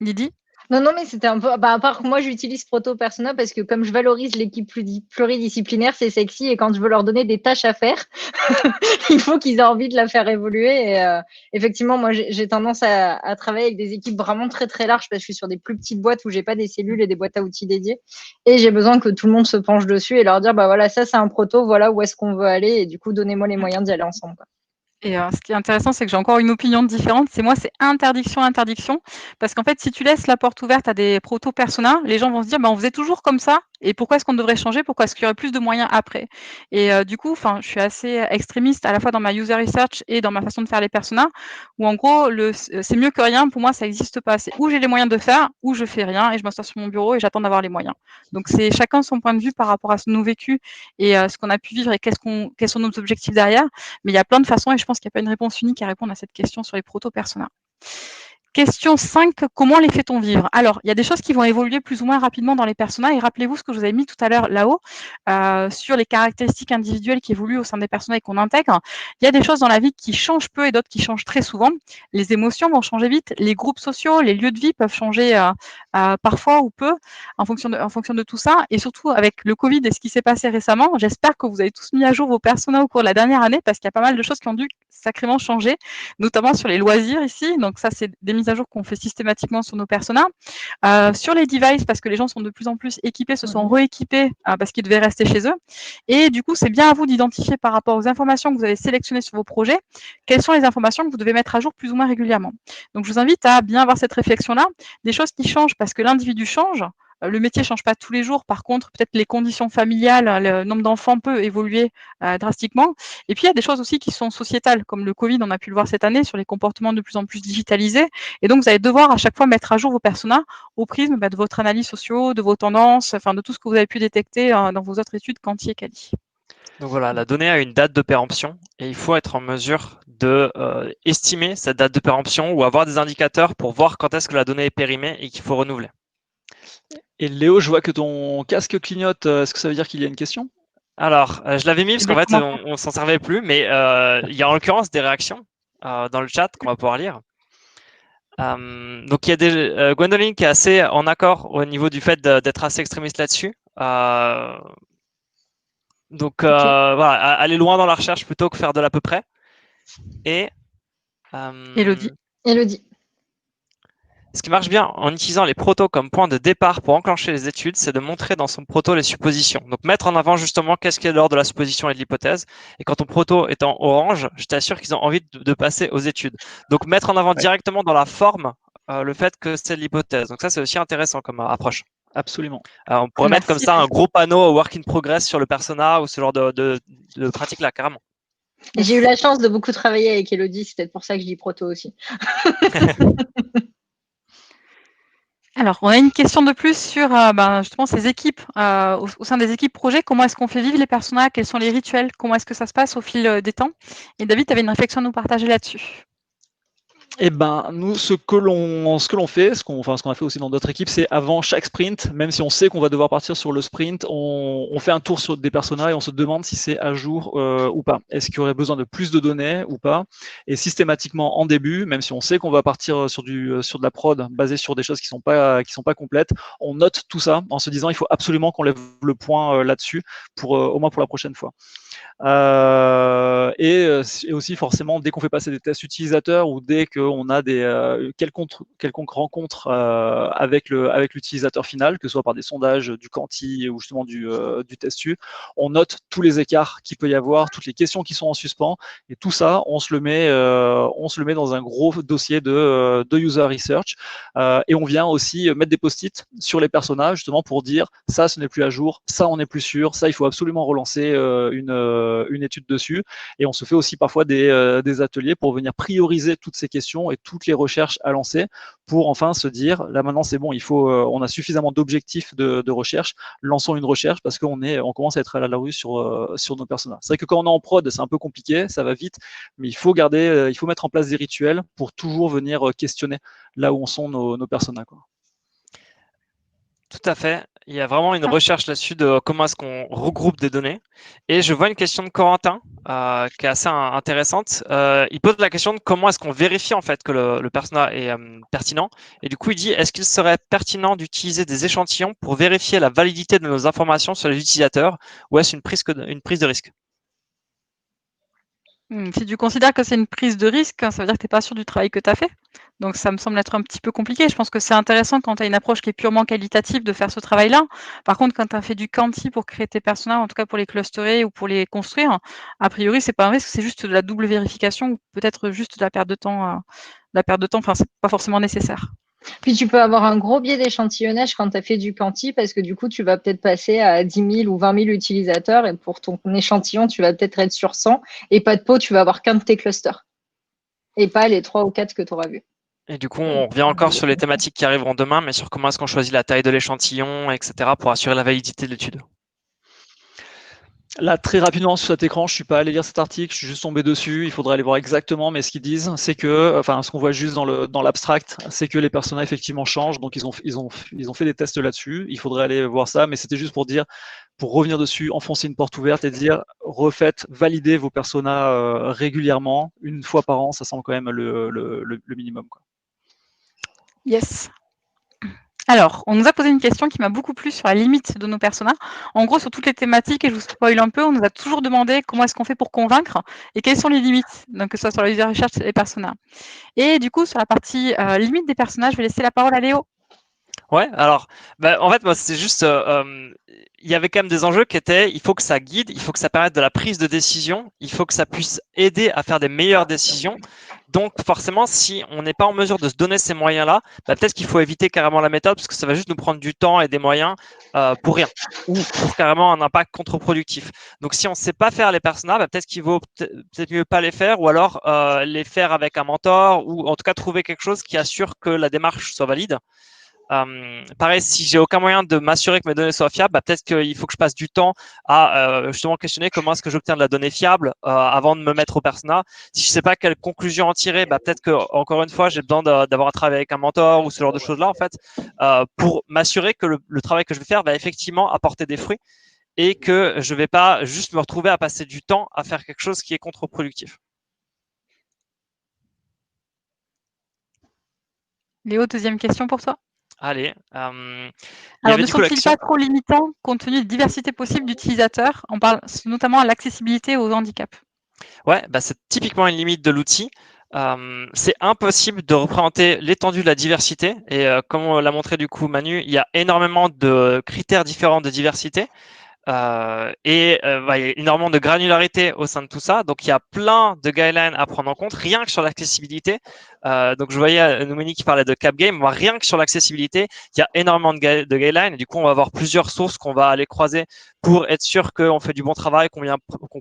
Lydie? Non, mais c'était un peu. Bah, à part que moi, j'utilise Proto-Persona parce que comme je valorise l'équipe pluridisciplinaire, c'est sexy. Et quand je veux leur donner des tâches à faire, il faut qu'ils aient envie de la faire évoluer. Et effectivement, moi, j'ai tendance à travailler avec des équipes vraiment très, très larges parce que je suis sur des plus petites boîtes où j'ai pas des cellules et des boîtes à outils dédiées. Et j'ai besoin que tout le monde se penche dessus et leur dire, bah voilà, ça, c'est un proto, voilà où est-ce qu'on veut aller. Et du coup, donnez-moi les moyens d'y aller ensemble, quoi. Et ce qui est intéressant, c'est que j'ai encore une opinion différente. C'est interdiction, interdiction. Parce qu'en fait, si tu laisses la porte ouverte à des proto-personas, les gens vont se dire, bah, on faisait toujours comme ça. Et pourquoi est-ce qu'on devrait changer? Pourquoi est-ce qu'il y aurait plus de moyens après? Et du coup, je suis assez extrémiste à la fois dans ma user research et dans ma façon de faire les personas, où en gros, c'est mieux que rien. Pour moi, ça n'existe pas. C'est où j'ai les moyens de faire, ou je fais rien et je m'assois sur mon bureau et j'attends d'avoir les moyens. Donc, c'est chacun son point de vue par rapport à nos vécus et ce qu'on a pu vivre et quels sont nos objectifs derrière. Mais il y a plein de façons et je pense qu'il n'y a pas une réponse unique à répondre à cette question sur les proto-personas. Question 5, comment les fait-on vivre? Alors, il y a des choses qui vont évoluer plus ou moins rapidement dans les personas et rappelez-vous ce que je vous avais mis tout à l'heure là-haut sur les caractéristiques individuelles qui évoluent au sein des personas et qu'on intègre. Il y a des choses dans la vie qui changent peu et d'autres qui changent très souvent. Les émotions vont changer vite, les groupes sociaux, les lieux de vie peuvent changer parfois ou peu en fonction de tout ça. Et surtout avec le Covid et ce qui s'est passé récemment, j'espère que vous avez tous mis à jour vos personas au cours de la dernière année parce qu'il y a pas mal de choses qui ont dû sacrément changer, notamment sur les loisirs ici. Donc ça, c'est des mises à jour qu'on fait systématiquement sur nos personas. Sur les devices, parce que les gens sont de plus en plus équipés, se sont rééquipés parce qu'ils devaient rester chez eux. Et du coup, c'est bien à vous d'identifier par rapport aux informations que vous avez sélectionnées sur vos projets, quelles sont les informations que vous devez mettre à jour plus ou moins régulièrement. Donc, je vous invite à bien avoir cette réflexion-là. Des choses qui changent parce que l'individu change. Le métier ne change pas tous les jours. Par contre, peut-être les conditions familiales, le nombre d'enfants peut évoluer drastiquement. Et puis, il y a des choses aussi qui sont sociétales, comme le Covid, on a pu le voir cette année, sur les comportements de plus en plus digitalisés. Et donc, vous allez devoir à chaque fois mettre à jour vos personas au prisme de votre analyse sociaux, de vos tendances, de tout ce que vous avez pu détecter dans vos autres études quanti et quali. Donc voilà, la donnée a une date de péremption et il faut être en mesure de estimer cette date de péremption ou avoir des indicateurs pour voir quand est-ce que la donnée est périmée et qu'il faut renouveler. Et Léo, je vois que ton casque clignote. Est-ce que ça veut dire qu'il y a une question? Alors, je l'avais mis parce qu'en fait, on s'en servait plus, mais il y a en l'occurrence des réactions dans le chat qu'on va pouvoir lire. Donc, il y a Gwendoline qui est assez en accord au niveau du fait d'être assez extrémiste là-dessus. Donc, voilà, aller loin dans la recherche plutôt que faire de l'à peu près. Et Élodie. Ce qui marche bien en utilisant les protos comme point de départ pour enclencher les études, c'est de montrer dans son proto les suppositions. Donc, mettre en avant justement qu'est-ce qui est l'ordre de la supposition et de l'hypothèse. Et quand ton proto est en orange, je t'assure qu'ils ont envie de passer aux études. Donc, mettre en avant directement dans la forme le fait que c'est l'hypothèse. Donc, ça, c'est aussi intéressant comme approche. Absolument. On pourrait mettre comme ça un gros panneau work in progress sur le persona ou ce genre de pratique-là, carrément. J'ai eu la chance de beaucoup travailler avec Élodie, c'est peut-être pour ça que je dis proto aussi. Alors, on a une question de plus sur justement ces équipes, au sein des équipes projets. Comment est-ce qu'on fait vivre les personnages? Quels sont les rituels? Comment est-ce que ça se passe au fil des temps? Et David, tu avais une réflexion à nous partager là-dessus. Eh ben, nous, ce que l'on fait, ce qu'on a fait aussi dans d'autres équipes, c'est avant chaque sprint, même si on sait qu'on va devoir partir sur le sprint, on fait un tour sur des personas et on se demande si c'est à jour ou pas. Est-ce qu'il y aurait besoin de plus de données ou pas? Et systématiquement en début, même si on sait qu'on va partir sur de la prod basée sur des choses qui sont pas complètes, on note tout ça en se disant il faut absolument qu'on lève le point là-dessus pour au moins pour la prochaine fois. Et aussi forcément dès qu'on fait passer des tests utilisateurs ou dès qu'on a des quelconque rencontre avec l'utilisateur final, que ce soit par des sondages du quanti ou justement du testu, on note tous les écarts qu'il peut y avoir, toutes les questions qui sont en suspens, et tout ça on se le met dans un gros dossier de user research, et on vient aussi mettre des post-it sur les personnages justement pour dire ça ce n'est plus à jour, ça on n'est plus sûr, ça il faut absolument relancer une étude dessus, et on se fait aussi parfois des ateliers pour venir prioriser toutes ces questions et toutes les recherches à lancer pour enfin se dire là maintenant c'est bon, on a suffisamment d'objectifs de recherche, lançons une recherche parce on commence à être à la rue sur nos personnages. C'est vrai que quand on est en prod c'est un peu compliqué, ça va vite, mais il faut mettre en place des rituels pour toujours venir questionner là où sont nos personnages, quoi. Tout à fait. Il y a vraiment une recherche là-dessus de comment est-ce qu'on regroupe des données. Et je vois une question de Corentin qui est assez intéressante. Il pose la question de comment est-ce qu'on vérifie en fait que le persona est pertinent. Et du coup, il dit est-ce qu'il serait pertinent d'utiliser des échantillons pour vérifier la validité de nos informations sur les utilisateurs, ou est-ce une prise de risque? Si tu considères que c'est une prise de risque, ça veut dire que tu n'es pas sûr du travail que tu as fait. Donc ça me semble être un petit peu compliqué. Je pense que c'est intéressant quand tu as une approche qui est purement qualitative de faire ce travail-là. Par contre, quand tu as fait du quanti pour créer tes personnages, en tout cas pour les clusterer ou pour les construire, a priori, c'est pas un risque, c'est juste de la double vérification ou peut-être juste de la perte de temps. Enfin, c'est pas forcément nécessaire. Puis tu peux avoir un gros biais d'échantillonnage quand tu as fait du quanti, parce que du coup, tu vas peut-être passer à 10 000 ou 20 000 utilisateurs, et pour ton échantillon, tu vas peut-être être sur 100, et pas de pot, tu vas avoir qu'un de tes clusters, et pas les 3 ou 4 que tu auras vus. Et du coup, on revient encore sur les thématiques qui arriveront demain, mais sur comment est-ce qu'on choisit la taille de l'échantillon, etc., pour assurer la validité de l'étude. Là, très rapidement sur cet écran, je suis pas allé lire cet article, je suis juste tombé dessus. Il faudrait aller voir exactement, mais ce qu'ils disent, c'est que, enfin, ce qu'on voit juste dans l'abstract, c'est que les personnages effectivement changent. Donc ils ont fait des tests là-dessus. Il faudrait aller voir ça, mais c'était juste pour revenir dessus, enfoncer une porte ouverte et dire refaites, validez vos personas régulièrement, une fois par an. Ça semble quand même le minimum, quoi. Yes. Alors, on nous a posé une question qui m'a beaucoup plu sur la limite de nos personas. En gros, sur toutes les thématiques, et je vous spoil un peu, on nous a toujours demandé comment est-ce qu'on fait pour convaincre et quelles sont les limites, donc que ce soit sur la user research et les personas. Et du coup, sur la partie limite des personnages, je vais laisser la parole à Léo. Ouais, alors, en fait, moi, c'est juste, il y avait quand même des enjeux qui étaient, il faut que ça guide, il faut que ça permette de la prise de décision, il faut que ça puisse aider à faire des meilleures décisions. Donc, forcément, si on n'est pas en mesure de se donner ces moyens-là, peut-être qu'il faut éviter carrément la méthode, parce que ça va juste nous prendre du temps et des moyens pour rien, ou pour carrément un impact contre-productif. Donc, si on ne sait pas faire les personnages, peut-être qu'il vaut peut-être mieux pas les faire, ou alors les faire avec un mentor, ou en tout cas trouver quelque chose qui assure que la démarche soit valide. Pareil, si j'ai aucun moyen de m'assurer que mes données soient fiables, peut-être qu'il faut que je passe du temps à justement questionner comment est-ce que j'obtiens de la donnée fiable avant de me mettre au persona. Si je sais pas quelle conclusion en tirer, peut-être que encore une fois j'ai besoin d'avoir un travail avec un mentor ou ce genre de choses-là en fait, pour m'assurer que le travail que je vais faire va effectivement apporter des fruits et que je vais pas juste me retrouver à passer du temps à faire quelque chose qui est contre-productif. Léo, deuxième question pour toi. Allez. Alors, ne sont-ils pas trop limitants compte tenu de diversité possible d'utilisateurs? On parle notamment à l'accessibilité aux handicaps. Ouais, c'est typiquement une limite de l'outil. C'est impossible de représenter l'étendue de la diversité. Et comme l'a montré du coup Manu, il y a énormément de critères différents de diversité. Il y a énormément de granularité au sein de tout ça. Donc, il y a plein de guidelines à prendre en compte, rien que sur l'accessibilité. Donc, je voyais Noumeni qui parlait de Capgame. Moi, rien que sur l'accessibilité, il y a énormément de guidelines. Et du coup, on va avoir plusieurs sources qu'on va aller croiser pour être sûr qu'on fait du bon travail, qu'on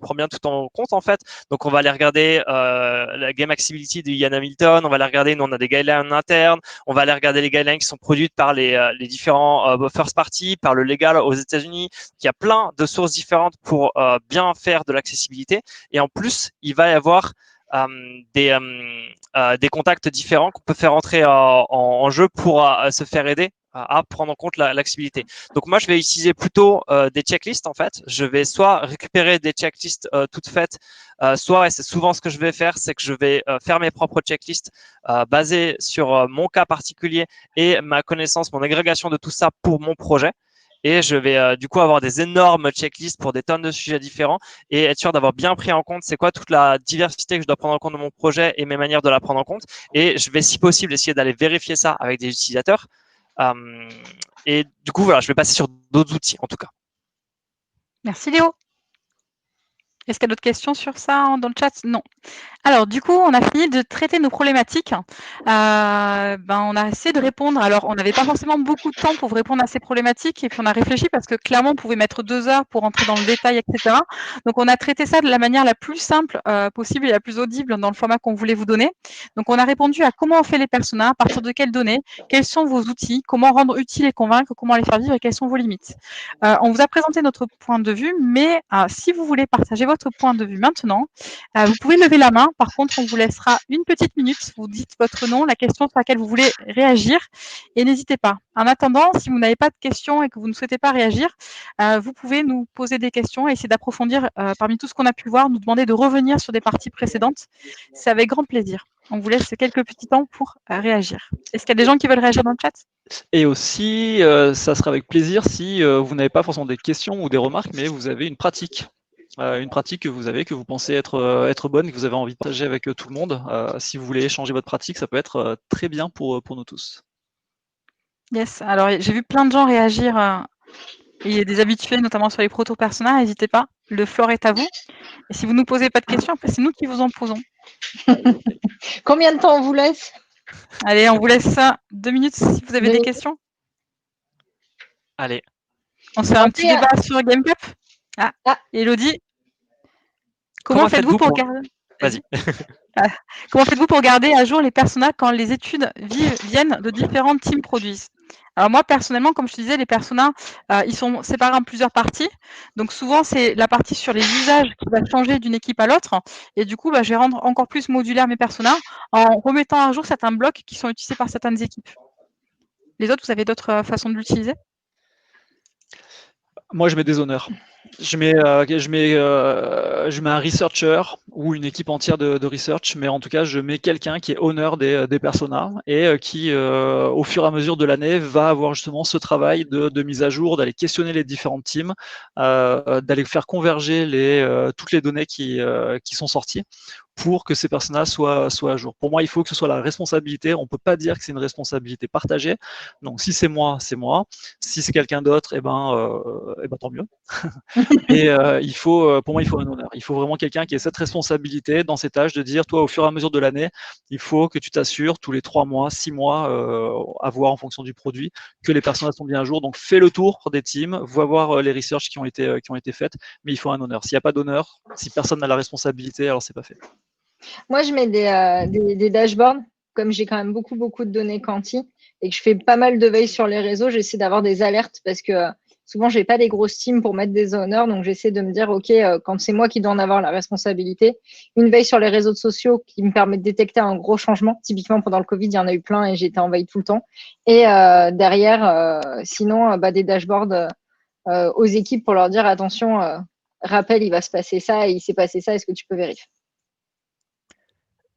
prend bien tout en compte, en fait. Donc, on va aller regarder la Game Accessibility de Ian Hamilton. On va aller regarder, nous, on a des guidelines internes. On va aller regarder les guidelines qui sont produites par les différents first party, par le légal aux États-Unis. Il y a plein de sources différentes pour bien faire de l'accessibilité. Et en plus, il va y avoir des contacts différents qu'on peut faire entrer en jeu pour se faire aider à prendre en compte l'accessibilité. Donc moi, je vais utiliser plutôt des checklists en fait. Je vais soit récupérer des checklists toutes faites, soit, et c'est souvent ce que je vais faire, c'est que je vais faire mes propres checklists basées sur mon cas particulier et ma connaissance, mon agrégation de tout ça pour mon projet. Et je vais du coup avoir des énormes checklists pour des tonnes de sujets différents et être sûr d'avoir bien pris en compte c'est quoi toute la diversité que je dois prendre en compte de mon projet et mes manières de la prendre en compte. Et je vais, si possible, essayer d'aller vérifier ça avec des utilisateurs. Et du coup, voilà, je vais passer sur d'autres outils en tout cas. Merci Léo. Est-ce qu'il y a d'autres questions sur ça dans le chat? Non. Alors, du coup, on a fini de traiter nos problématiques. On a essayé de répondre. Alors, on n'avait pas forcément beaucoup de temps pour répondre à ces problématiques. Et puis, on a réfléchi parce que clairement, on pouvait mettre 2 heures pour entrer dans le détail, etc. Donc, on a traité ça de la manière la plus simple possible et la plus audible dans le format qu'on voulait vous donner. Donc, on a répondu à comment on fait les personas, à partir de quelles données, quels sont vos outils, comment rendre utiles et convaincre, comment les faire vivre et quelles sont vos limites. On vous a présenté notre point de vue, mais si vous voulez partager votre point de vue maintenant, vous pouvez lever la main. Par contre, on vous laissera une petite minute. Vous dites votre nom, la question sur laquelle vous voulez réagir et n'hésitez pas. En attendant, si vous n'avez pas de questions et que vous ne souhaitez pas réagir, vous pouvez nous poser des questions et essayer d'approfondir parmi tout ce qu'on a pu voir, nous demander de revenir sur des parties précédentes. C'est avec grand plaisir. On vous laisse quelques petits temps pour réagir. Est-ce qu'il y a des gens qui veulent réagir dans le chat? Et aussi, ça sera avec plaisir si vous n'avez pas forcément des questions ou des remarques, mais vous avez une pratique que vous avez, que vous pensez être bonne, que vous avez envie de partager avec tout le monde. Si vous voulez échanger votre pratique, ça peut être très bien pour nous tous. Yes, alors j'ai vu plein de gens réagir. Il y a des habitués, notamment sur les proto-personas, n'hésitez pas. Le floor est à vous. Et si vous ne nous posez pas de questions, après, c'est nous qui vous en posons. Combien de temps on vous laisse? Allez, on vous laisse 2 minutes si vous avez des questions. Allez. On se fait un petit débat sur GameCup. Élodie. Comment faites-vous pour garder... Vas-y. Comment faites-vous pour garder à jour les personas quand les études viennent de différentes teams produisent? Alors moi, personnellement, comme je te disais, les personas, ils sont séparés en plusieurs parties. Donc souvent, c'est la partie sur les usages qui va changer d'une équipe à l'autre. Et du coup, je vais rendre encore plus modulaire mes personas en remettant à jour certains blocs qui sont utilisés par certaines équipes. Les autres, vous avez d'autres façons de l'utiliser? Moi, je mets des honneurs. Je mets un researcher ou une équipe entière de research, mais en tout cas, je mets quelqu'un qui est honneur des personas et qui, au fur et à mesure de l'année, va avoir justement ce travail de mise à jour, d'aller questionner les différentes teams, d'aller faire converger toutes les données qui sont sorties pour que ces personnages soient à jour. Pour moi, il faut que ce soit la responsabilité. On ne peut pas dire que c'est une responsabilité partagée. Donc, si c'est moi, c'est moi. Si c'est quelqu'un d'autre, tant mieux. Et pour moi, il faut un honneur. Il faut vraiment quelqu'un qui ait cette responsabilité dans ses tâches de dire, toi, au fur et à mesure de l'année, il faut que tu t'assures tous les 3 mois, 6 mois, à voir en fonction du produit, que les personnages sont bien à jour. Donc, fais le tour des teams, va voir les researches qui ont été faites, mais il faut un honneur. S'il n'y a pas d'honneur, si personne n'a la responsabilité, alors c'est pas fait. Moi, je mets des dashboards, comme j'ai quand même beaucoup de données quanti et que je fais pas mal de veille sur les réseaux, j'essaie d'avoir des alertes parce que souvent, j'ai pas des grosses teams pour mettre des honneurs, donc j'essaie de me dire, OK, quand c'est moi qui dois en avoir la responsabilité, une veille sur les réseaux sociaux qui me permet de détecter un gros changement. Typiquement, pendant le Covid, il y en a eu plein et j'étais en veille tout le temps. Et derrière, sinon, des dashboards aux équipes pour leur dire, attention, rappel, il va se passer ça, il s'est passé ça, est-ce que tu peux vérifier?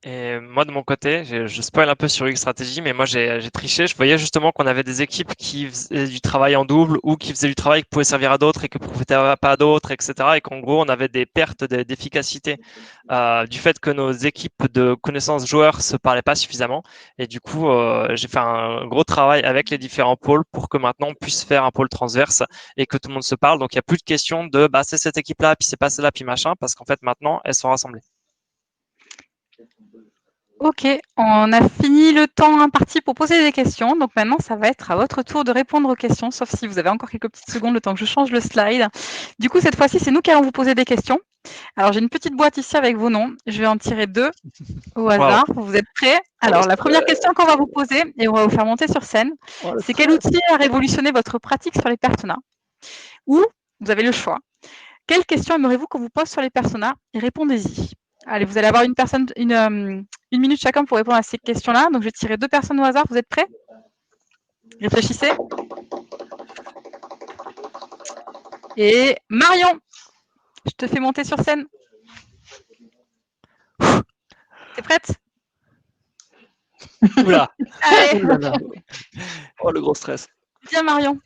Et moi, de mon côté, je spoil un peu sur UX Stratégie, mais moi, j'ai triché. Je voyais justement qu'on avait des équipes qui faisaient du travail en double ou qui faisaient du travail qui pouvait servir à d'autres et qui ne profitait pas à d'autres, etc. Et qu'en gros, on avait des pertes d'efficacité du fait que nos équipes de connaissances joueurs se parlaient pas suffisamment. Et du coup, j'ai fait un gros travail avec les différents pôles pour que maintenant, on puisse faire un pôle transverse et que tout le monde se parle. Donc, il n'y a plus de question de c'est cette équipe-là, puis c'est pas celle-là, puis machin, parce qu'en fait, maintenant, elles sont rassemblées. Ok, on a fini le temps imparti pour poser des questions. Donc maintenant, ça va être à votre tour de répondre aux questions, sauf si vous avez encore quelques petites secondes, le temps que je change le slide. Du coup, cette fois-ci, c'est nous qui allons vous poser des questions. Alors, j'ai une petite boîte ici avec vos noms. Je vais en tirer 2 au hasard. Wow. Vous êtes prêts? Alors, la première question qu'on va vous poser, et on va vous faire monter sur scène, c'est quel outil a révolutionné votre pratique sur les personas? Ou, vous avez le choix. Quelle question aimeriez-vous qu'on vous pose sur les personas? Et répondez-y. Allez, vous allez avoir une minute chacun pour répondre à ces questions-là. Donc, je vais tirer 2 personnes au hasard. Vous êtes prêts? Réfléchissez. Et Marion, je te fais monter sur scène. T'es prête? Oula. Allez, Oh, le gros stress. viens Marion.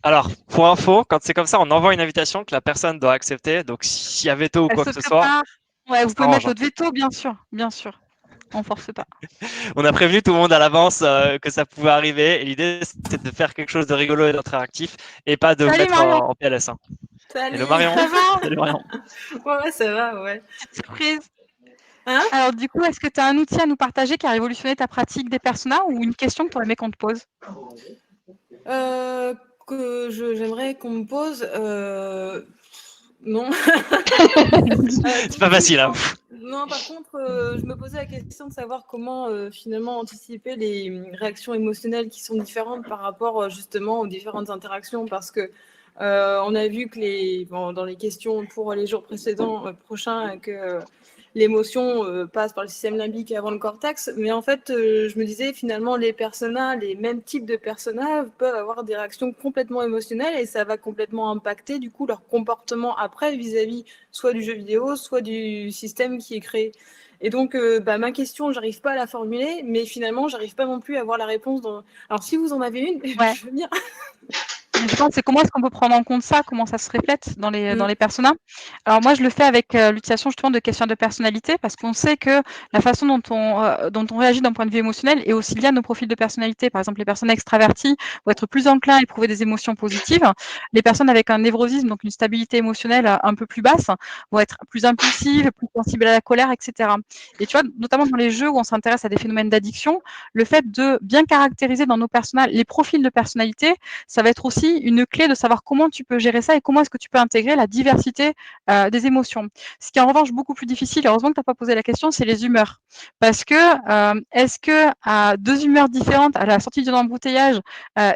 Alors, pour info, quand c'est comme ça, on envoie une invitation que la personne doit accepter. Donc, s'il y a veto ou Elle quoi se que ce soit, prépare. Ouais, vous ça pouvez arrange, mettre votre veto, bien sûr, bien sûr. On force pas. on a prévenu tout le monde à l'avance que ça pouvait arriver. Et l'idée, c'était de faire quelque chose de rigolo et d'interactif et pas de vous Salut mettre Marion. en PLS. Hein. Salut. Hello Marion. Ça va? Salut Marion. Ouais, ça va, ouais. Petite surprise. Hein? Alors du coup, est-ce que tu as un outil à nous partager qui a révolutionné ta pratique des personas ou une question que tu aurais aimé qu'on te pose? Que j'aimerais qu'on me pose. Non. C'est pas facile. Hein. Non, par contre, je me posais la question de savoir comment finalement anticiper les réactions émotionnelles qui sont différentes par rapport justement aux différentes interactions, parce que on a vu que dans les questions pour les jours précédents, prochains, que l'émotion passe par le système limbique avant le cortex, mais en fait, je me disais finalement les personas, les mêmes types de personas peuvent avoir des réactions complètement émotionnelles et ça va complètement impacter du coup leur comportement après vis-à-vis soit du jeu vidéo, soit du système qui est créé. Et donc, ma question, j'arrive pas à la formuler, mais finalement, j'arrive pas non plus à avoir la réponse. Alors, si vous en avez une, Ouais. je veux bien. Je pense c'est comment est-ce qu'on peut prendre en compte ça, comment ça se reflète dans les personas. Alors moi, je le fais avec l'utilisation justement de questions de personnalité parce qu'on sait que la façon dont on réagit d'un point de vue émotionnel est aussi liée à nos profils de personnalité. Par exemple, les personnes extraverties vont être plus enclins à éprouver des émotions positives. Les personnes avec un névrosisme, donc une stabilité émotionnelle un peu plus basse, vont être plus impulsives, plus sensibles à la colère, etc. Et tu vois, notamment dans les jeux où on s'intéresse à des phénomènes d'addiction, le fait de bien caractériser dans nos personnages les profils de personnalité, ça va être aussi une clé de savoir comment tu peux gérer ça et comment est-ce que tu peux intégrer la diversité des émotions. Ce qui est en revanche beaucoup plus difficile, heureusement que tu n'as pas posé la question, c'est les humeurs. Parce que est-ce que à 2 humeurs différentes, à la sortie d'un embouteillage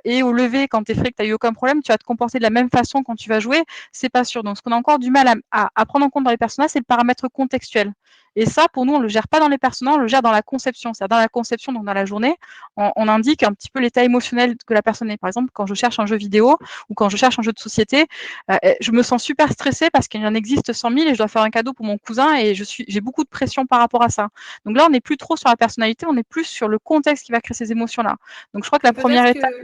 et au lever, quand tu es frais, que tu n'as eu aucun problème, tu vas te comporter de la même façon quand tu vas jouer? C'est pas sûr. Donc, ce qu'on a encore du mal à prendre en compte dans les personnages, c'est le paramètre contextuel. Et ça, pour nous, on ne le gère pas dans les personnages, on le gère dans la conception. C'est-à-dire dans la conception, donc dans la journée, on indique un petit peu l'état émotionnel que la personne est. Par exemple, quand je cherche un jeu vidéo ou quand je cherche un jeu de société, je me sens super stressée parce qu'il y en existe 100 000 et je dois faire un cadeau pour mon cousin et j'ai beaucoup de pression par rapport à ça. Donc là, on n'est plus trop sur la personnalité, on est plus sur le contexte qui va créer ces émotions-là. Donc je crois que la première étape…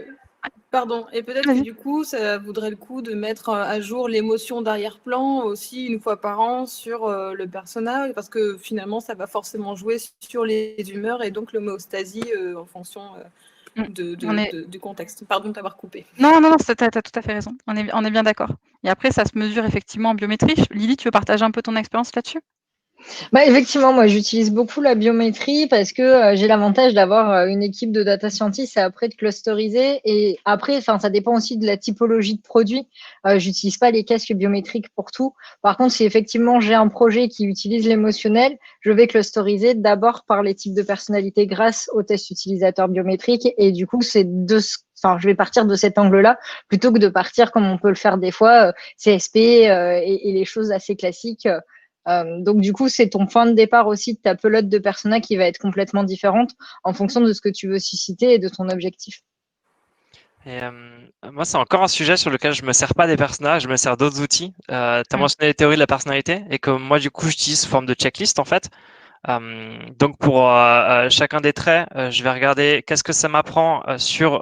Pardon, et peut-être que du coup, ça vaudrait le coup de mettre à jour l'émotion d'arrière-plan aussi une fois par an sur le personnage, parce que finalement, ça va forcément jouer sur les humeurs et donc l'homéostasie en fonction du contexte. Pardon de t'avoir coupé. Non, tu as tout à fait raison. On est bien d'accord. Et après, ça se mesure effectivement en biométrie. Lily, tu veux partager un peu ton expérience là-dessus? Effectivement, moi j'utilise beaucoup la biométrie parce que j'ai l'avantage d'avoir une équipe de data scientists et après de clusteriser. Et après, ça dépend aussi de la typologie de produit. J'utilise pas les casques biométriques pour tout. Par contre, si effectivement j'ai un projet qui utilise l'émotionnel, je vais clusteriser d'abord par les types de personnalités grâce aux tests utilisateurs biométriques. Et du coup, je vais partir de cet angle-là plutôt que de partir comme on peut le faire des fois, CSP et les choses assez classiques. Donc du coup, c'est ton point de départ aussi de ta pelote de persona qui va être complètement différente en fonction de ce que tu veux susciter et de ton objectif. Et, moi, c'est encore un sujet sur lequel je me sers pas des personnages, je me sers d'autres outils. Tu as mentionné les théories de la personnalité et que moi, du coup, j'utilise sous forme de checklist en fait. Donc pour chacun des traits, je vais regarder qu'est-ce que ça m'apprend sur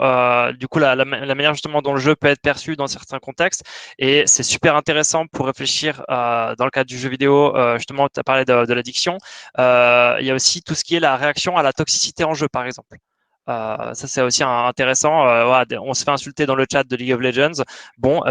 du coup la manière justement dont le jeu peut être perçu dans certains contextes, et c'est super intéressant pour réfléchir dans le cadre du jeu vidéo. Justement, tu as parlé de l'addiction. Il y a aussi tout ce qui est la réaction à la toxicité en jeu, par exemple. Ça c'est aussi intéressant. On se fait insulter dans le chat de League of Legends. Bon,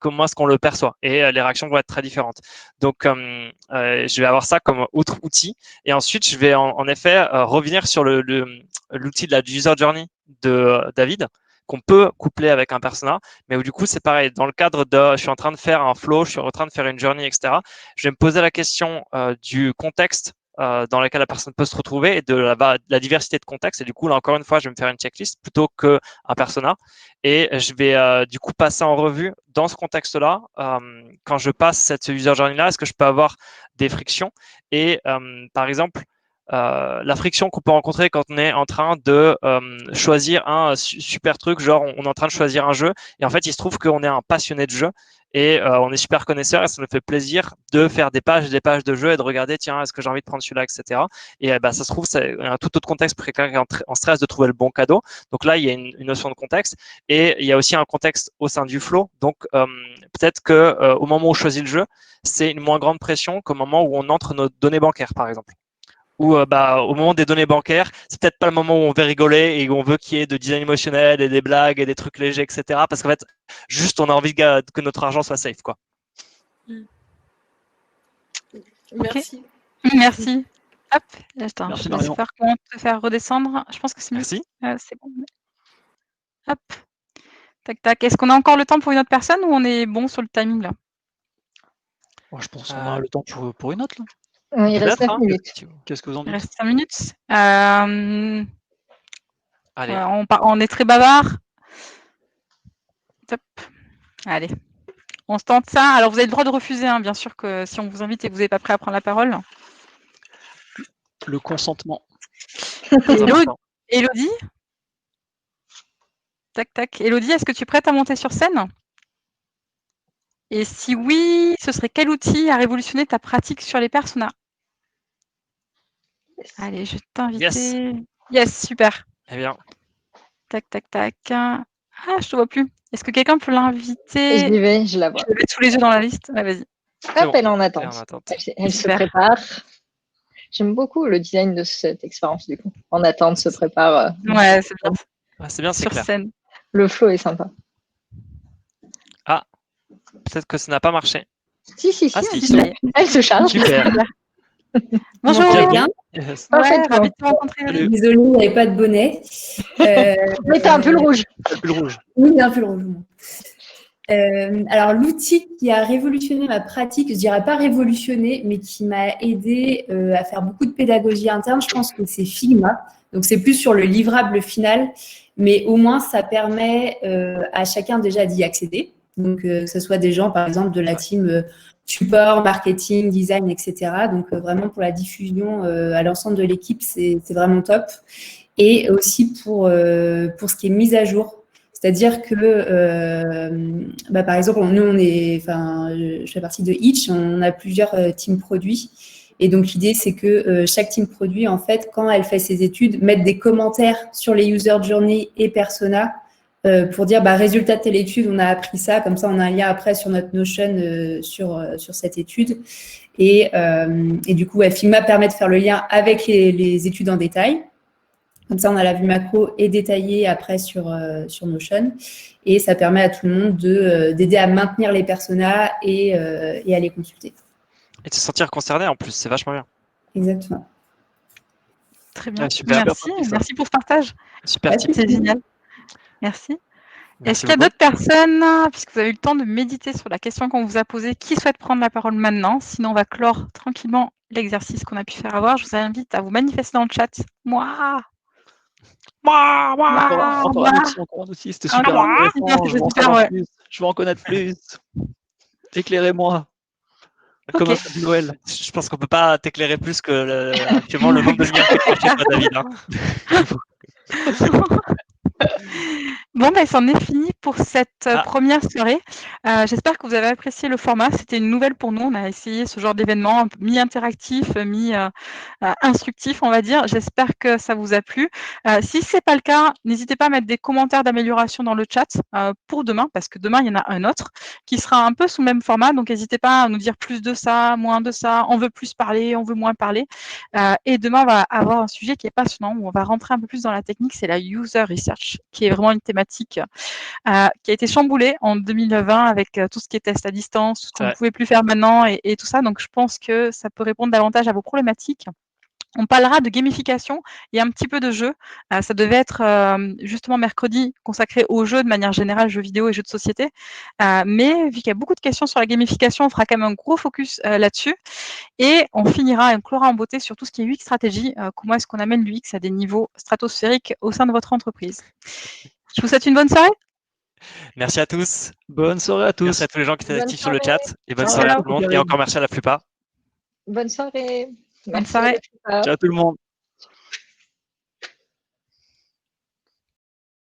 comment est-ce qu'on le perçoit? Et les réactions vont être très différentes. Donc, je vais avoir ça comme autre outil. Et ensuite, je vais en effet revenir sur l'outil de la user journey de David, qu'on peut coupler avec un persona, mais où du coup, c'est pareil. Dans le cadre je suis en train de faire un flow, je suis en train de faire une journey, etc. Je vais me poser la question du contexte dans lesquels la personne peut se retrouver et de la diversité de contextes. Et du coup, là, encore une fois, je vais me faire une checklist plutôt qu'un persona. Et je vais du coup passer en revue dans ce contexte-là, quand je passe cette user journey-là, est-ce que je peux avoir des frictions? Et par exemple, la friction qu'on peut rencontrer quand on est en train de choisir un super truc, genre on est en train de choisir un jeu, et en fait il se trouve qu'on est un passionné de jeu, et on est super connaisseur, et ça nous fait plaisir de faire des pages de jeu et de regarder, tiens, est-ce que j'ai envie de prendre celui-là, etc. Et ça se trouve, c'est un tout autre contexte pour quelqu'un qui est en stress de trouver le bon cadeau. Donc là, il y a une notion de contexte, et il y a aussi un contexte au sein du flow. Donc peut-être que au moment où on choisit le jeu, c'est une moins grande pression qu'au moment où on entre nos données bancaires, par exemple. Ou au moment des données bancaires, c'est peut-être pas le moment où on veut rigoler et où on veut qu'il y ait de design émotionnel et des blagues et des trucs légers, etc. Parce qu'en fait, juste on a envie que notre argent soit safe, quoi. Merci. Merci. Hop, attends, Merci, je Marion. vais comment te faire redescendre. Je pense que c'est mieux. Merci. C'est bon. Hop. Tac, tac. Est-ce qu'on a encore le temps pour une autre personne ou on est bon sur le timing là? Oh, je pense qu'on a le temps pour une autre, là. Il reste 9 minutes. Qu'est-ce que vous en Il dites? reste 5 minutes. Allez. On est très bavard. Top. Allez. On se tente ça. Alors, vous avez le droit de refuser, hein, bien sûr, que si on vous invite et que vous n'êtes pas prêt à prendre la parole. Le consentement. Élodie? Tac, tac. Élodie, est-ce que tu es prête à monter sur scène? Et si oui, ce serait quel outil a révolutionné ta pratique sur les personas? Allez, je vais t'inviter. Yes, super. Eh bien. Tac, tac, tac. Ah, je te vois plus. Est-ce que quelqu'un peut l'inviter? J'y vais, je la vois. Je vais mettre sous les yeux dans la liste. Ouais, vas-y. Hop, bon. elle est en attente. Elle se prépare. J'aime beaucoup le design de cette expérience, du coup. En attente, se prépare. Ouais, c'est bien. C'est bien, c'est sur clair. scène. Le flow est sympa. Ah, peut-être que ça n'a pas marché. Si, si, Ah, si. si. Elle se charge. Super. Bonjour. Très bien. Yes. Ouais, ravi de te rencontrer. Salut. Désolée, il n'y avait pas de bonnet. Mais t'as un pull rouge. Le pull rouge. Oui, il y a un pull rouge. Alors, l'outil qui a révolutionné ma pratique, je dirais pas révolutionné, mais qui m'a aidé à faire beaucoup de pédagogie interne, je pense que c'est Figma. Donc, c'est plus sur le livrable final, mais au moins, ça permet à chacun déjà d'y accéder. Donc, que ce soit des gens, par exemple, de la team support, marketing, design, etc. Donc, vraiment pour la diffusion à l'ensemble de l'équipe, c'est vraiment top. Et aussi pour ce qui est mise à jour. C'est-à-dire que, par exemple, je fais partie de Itch, on a plusieurs teams produits. Et donc, l'idée, c'est que chaque team produit, en fait, quand elle fait ses études, mette des commentaires sur les user journey et persona pour dire, résultat de telle étude, on a appris ça. Comme ça, on a un lien après sur notre Notion sur cette étude. Et du coup, Figma permet de faire le lien avec les études en détail. Comme ça, on a la vue macro et détaillée après sur Notion. Et ça permet à tout le monde d'aider à maintenir les personas et à les consulter. Et de se sentir concerné en plus, c'est vachement bien. Exactement. Très bien. Ouais, super. Merci pour ce partage. Super tip. C'est génial. Merci. Merci Est-ce qu'il y a beaucoup. d'autres personnes, puisque vous avez eu le temps de méditer sur la question qu'on vous a posée, qui souhaite prendre la parole maintenant? Sinon, on va clore tranquillement l'exercice qu'on a pu faire avoir. Je vous invite à vous manifester dans le chat. Moi. Encore un outil, c'était super intéressant. Je veux en connaître plus. Éclairez-moi. Comme un feu de Noël. Je pense qu'on peut pas t'éclairer plus que actuellement le nombre de lumières que tu as chez toi, David. Bon, c'en est fini pour cette première soirée. J'espère que vous avez apprécié le format. C'était une nouvelle pour nous. On a essayé ce genre d'événement mi-interactif, mi-instructif, on va dire. J'espère que ça vous a plu. Si ce n'est pas le cas, n'hésitez pas à mettre des commentaires d'amélioration dans le chat pour demain, parce que demain, il y en a un autre qui sera un peu sous le même format. Donc, n'hésitez pas à nous dire plus de ça, moins de ça. On veut plus parler, on veut moins parler. Et demain, on va avoir un sujet qui est passionnant, où on va rentrer un peu plus dans la technique. C'est la user research, qui est vraiment une thématique qui a été chamboulée en 2020 avec tout ce qui est test à distance, tout ce qu'on ne pouvait plus faire maintenant et tout ça. Donc, je pense que ça peut répondre davantage à vos problématiques. On parlera de gamification et un petit peu de jeu. Ça devait être justement mercredi consacré aux jeux de manière générale, jeux vidéo et jeux de société. Mais vu qu'il y a beaucoup de questions sur la gamification, on fera quand même un gros focus là-dessus. Et on finira et on clora en beauté sur tout ce qui est UX stratégie. Comment est-ce qu'on amène l'UX à des niveaux stratosphériques au sein de votre entreprise. Je vous souhaite une bonne soirée. Merci à tous. Bonne soirée à tous. Merci à tous les gens qui étaient Bonne actifs sur le soirée. chat. Et bonne Ciao, soirée à ciao. tout le monde. Et encore merci à la plupart. Bonne soirée. Bonne Merci soirée. à la plupart. Ciao tout le monde.